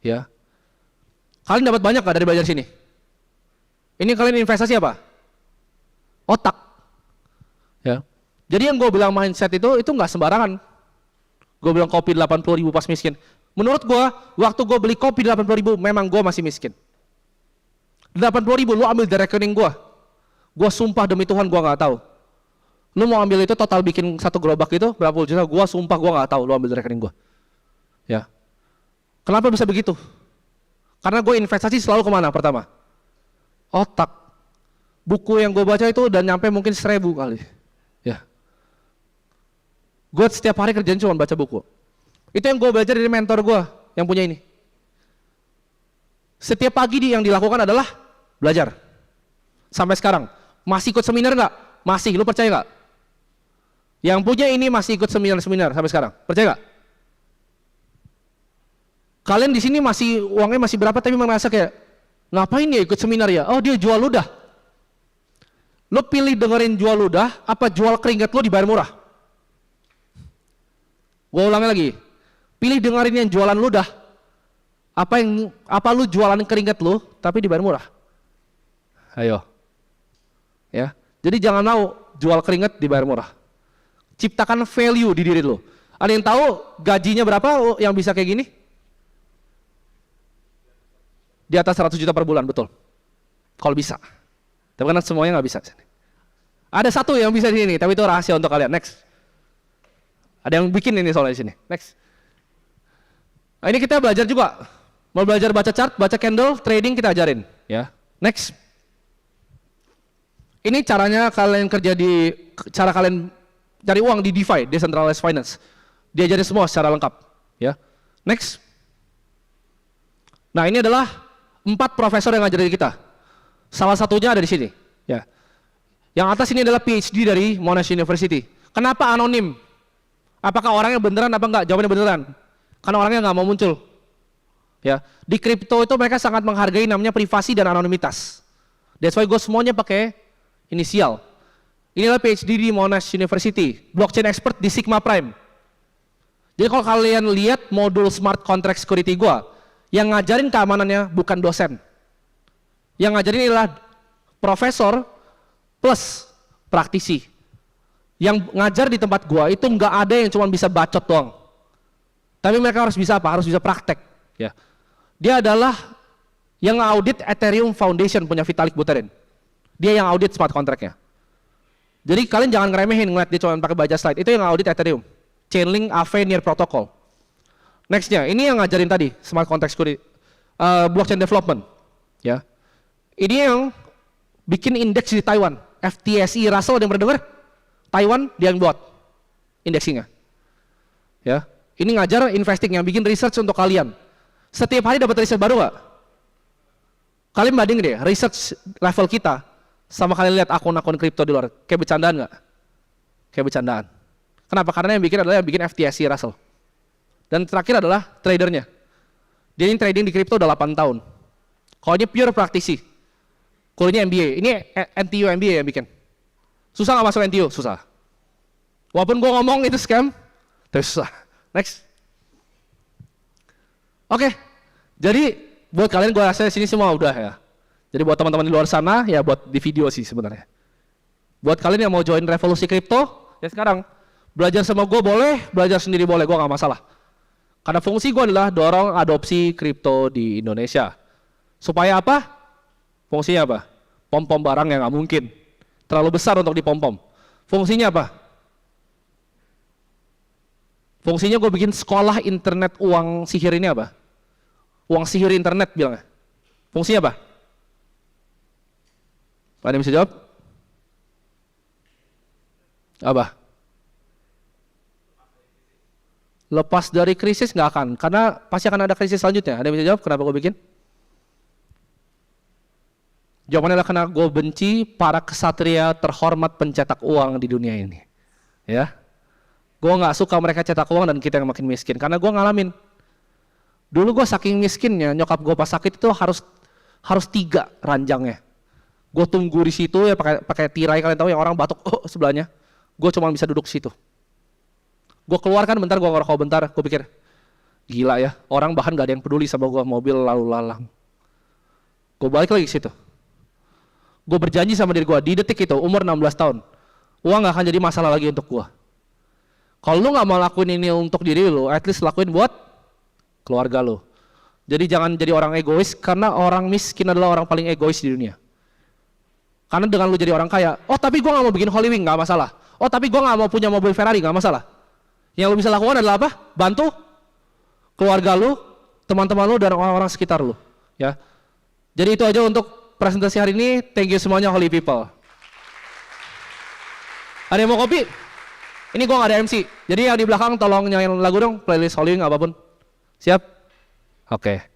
S1: Ya. Kalian dapat banyak nggak dari belajar sini? Ini kalian investasi apa? Otak. Ya. Jadi yang gue bilang mindset itu nggak sembarangan. Gue bilang kopi 80.000 pas miskin. Menurut gue, waktu gue beli kopi 80.000, memang gue masih miskin. 80.000 lu ambil dari rekening gue. Gue sumpah demi Tuhan gue nggak tahu. Lu mau ambil itu total bikin satu gerobak itu berapa puluh juta? Gue sumpah gue nggak tahu. Lu ambil dari rekening gue. Ya. Kenapa bisa begitu? Karena gue investasi selalu kemana pertama? Otak. Buku yang gue baca itu udah nyampe mungkin 1.000 kali. Ya. Gue setiap hari kerjaan cuma baca buku. Itu yang gue belajar dari mentor gue yang punya ini. Setiap pagi yang dilakukan adalah belajar. Sampai sekarang. Masih ikut seminar nggak? Masih. Lu percaya nggak? Yang punya ini masih ikut seminar sampai sekarang. Percaya nggak? Kalian di sini masih uangnya masih berapa tapi merasa kayak ngapain dia ikut seminar ya? Oh dia jual ludah. Lo pilih dengerin jual ludah apa jual keringat lo dibayar murah? Gue ulangi lagi. Pilih dengerin yang jualan ludah. Apa lu jualan keringat lu tapi dibayar murah? Ayo. Ya. Jadi jangan mau jual keringat dibayar murah. Ciptakan value di diri lu. Ada yang tahu gajinya berapa yang bisa kayak gini? Di atas 100 juta per bulan, betul. Kalau bisa. Tapi kan semuanya nggak bisa. Ada satu yang bisa di sini, tapi itu rahasia untuk kalian. Next. Ada yang bikin ini soalnya di sini. Next. Nah, ini kita belajar juga. Mau belajar baca chart, baca candle, trading kita ajarin. Ya. Next. Ini caranya kalian kerja cara kalian cari uang di DeFi, Decentralized Finance. Diajarin semua secara lengkap. Ya. Next. Nah ini adalah 4 profesor yang ngajarin kita. Salah satunya ada di sini. Ya. Yang atas ini adalah PhD dari Monash University. Kenapa anonim? Apakah orangnya beneran apa enggak? Jawabannya beneran. Karena orangnya nggak mau muncul. Ya. Di kripto itu mereka sangat menghargai namanya privasi dan anonimitas. That's why gue semuanya pakai inisial. Inilah PhD di Monash University. Blockchain expert di Sigma Prime. Jadi kalau kalian lihat modul smart contract security gue, yang ngajarin keamanannya bukan dosen. Yang ngajarin adalah profesor plus praktisi. Yang ngajar di tempat gua itu nggak ada yang cuma bisa bacot doang. Tapi mereka harus bisa apa? Harus bisa praktek. Ya. Dia adalah yang audit Ethereum Foundation punya Vitalik Buterin. Dia yang audit smart contract-nya. Jadi kalian jangan ngeremehin ngeliat dia cuma pakai baca slide. Itu yang audit Ethereum. Chainlink Aave Near Protocol. Nextnya, ini yang ngajarin tadi smart contract security, blockchain development. Ya, ini yang bikin indeks di Taiwan, FTSE Russell, ada yang pernah dengar? Taiwan dia yang buat indeksinya. Ya, ini ngajar investing, yang bikin research untuk kalian. Setiap hari dapat research baru nggak? Kalian banding deh research level kita sama kalian lihat akun-akun kripto di luar, kayak bercandaan nggak? Kayak bercandaan. Kenapa? Karena yang bikin adalah yang bikin FTSE Russell. Dan terakhir adalah tradernya. Dia ini trading di kripto udah 8 tahun. Kalau ini pure praktisi, kuliahnya MBA. Ini NTU MBA yang bikin. Susah nggak masuk NTU? Susah. Walaupun gue ngomong itu scam, tapi susah. Next. Oke, jadi buat kalian gue rasa sini semua udah ya. Jadi buat teman-teman di luar sana, ya buat di video sih sebenarnya. Buat kalian yang mau join revolusi kripto, ya sekarang belajar sama gue boleh, belajar sendiri boleh, gue nggak masalah. Karena fungsi gue adalah dorong adopsi kripto di Indonesia. Supaya apa? Fungsinya apa? Pom-pom barang yang nggak mungkin. Terlalu besar untuk dipom-pom. Fungsinya apa? Fungsinya gue bikin sekolah internet uang sihir ini apa? Uang sihir internet bilangnya. Fungsinya apa? Ada yang bisa jawab? Apa? Lepas dari krisis nggak akan, karena pasti akan ada krisis selanjutnya. Ada yang bisa jawab kenapa gue bikin? Jawabannya adalah karena gue benci para kesatria terhormat pencetak uang di dunia ini. Ya, gue nggak suka mereka cetak uang dan kita yang makin miskin. Karena gue ngalamin. Dulu gue saking miskinnya, nyokap gue pas sakit itu harus 3 ranjangnya. Gue tunggu di situ ya pakai tirai, kalian tahu yang orang batuk sebelahnya. Gue cuma bisa duduk situ. Gue keluar kan bentar, gue ngerokok bentar, gue pikir gila ya, orang bahkan gak ada yang peduli sama gue, mobil lalu lalang. Gue balik lagi ke situ. Gue berjanji sama diri gue, di detik itu, umur 16 tahun, uang gak akan jadi masalah lagi untuk gue. Kalau lu gak mau lakuin ini untuk diri lu, at least lakuin buat keluarga lu. Jadi jangan jadi orang egois, karena orang miskin adalah orang paling egois di dunia. Karena dengan lu jadi orang kaya, oh tapi gue gak mau bikin Holy Wing, gak masalah. Oh tapi gue gak mau punya mobil Ferrari, gak masalah. Yang lu bisa lakukan adalah apa? Bantu keluarga lu, teman-teman lu, dan orang-orang sekitar lu. Ya. Jadi itu aja untuk presentasi hari ini. Thank you semuanya, Holy People. Ada yang mau kopi? Ini gua nggak ada MC. Jadi yang di belakang tolong nyanyiin lagu dong, playlist Holy Wing apapun. Siap? Oke.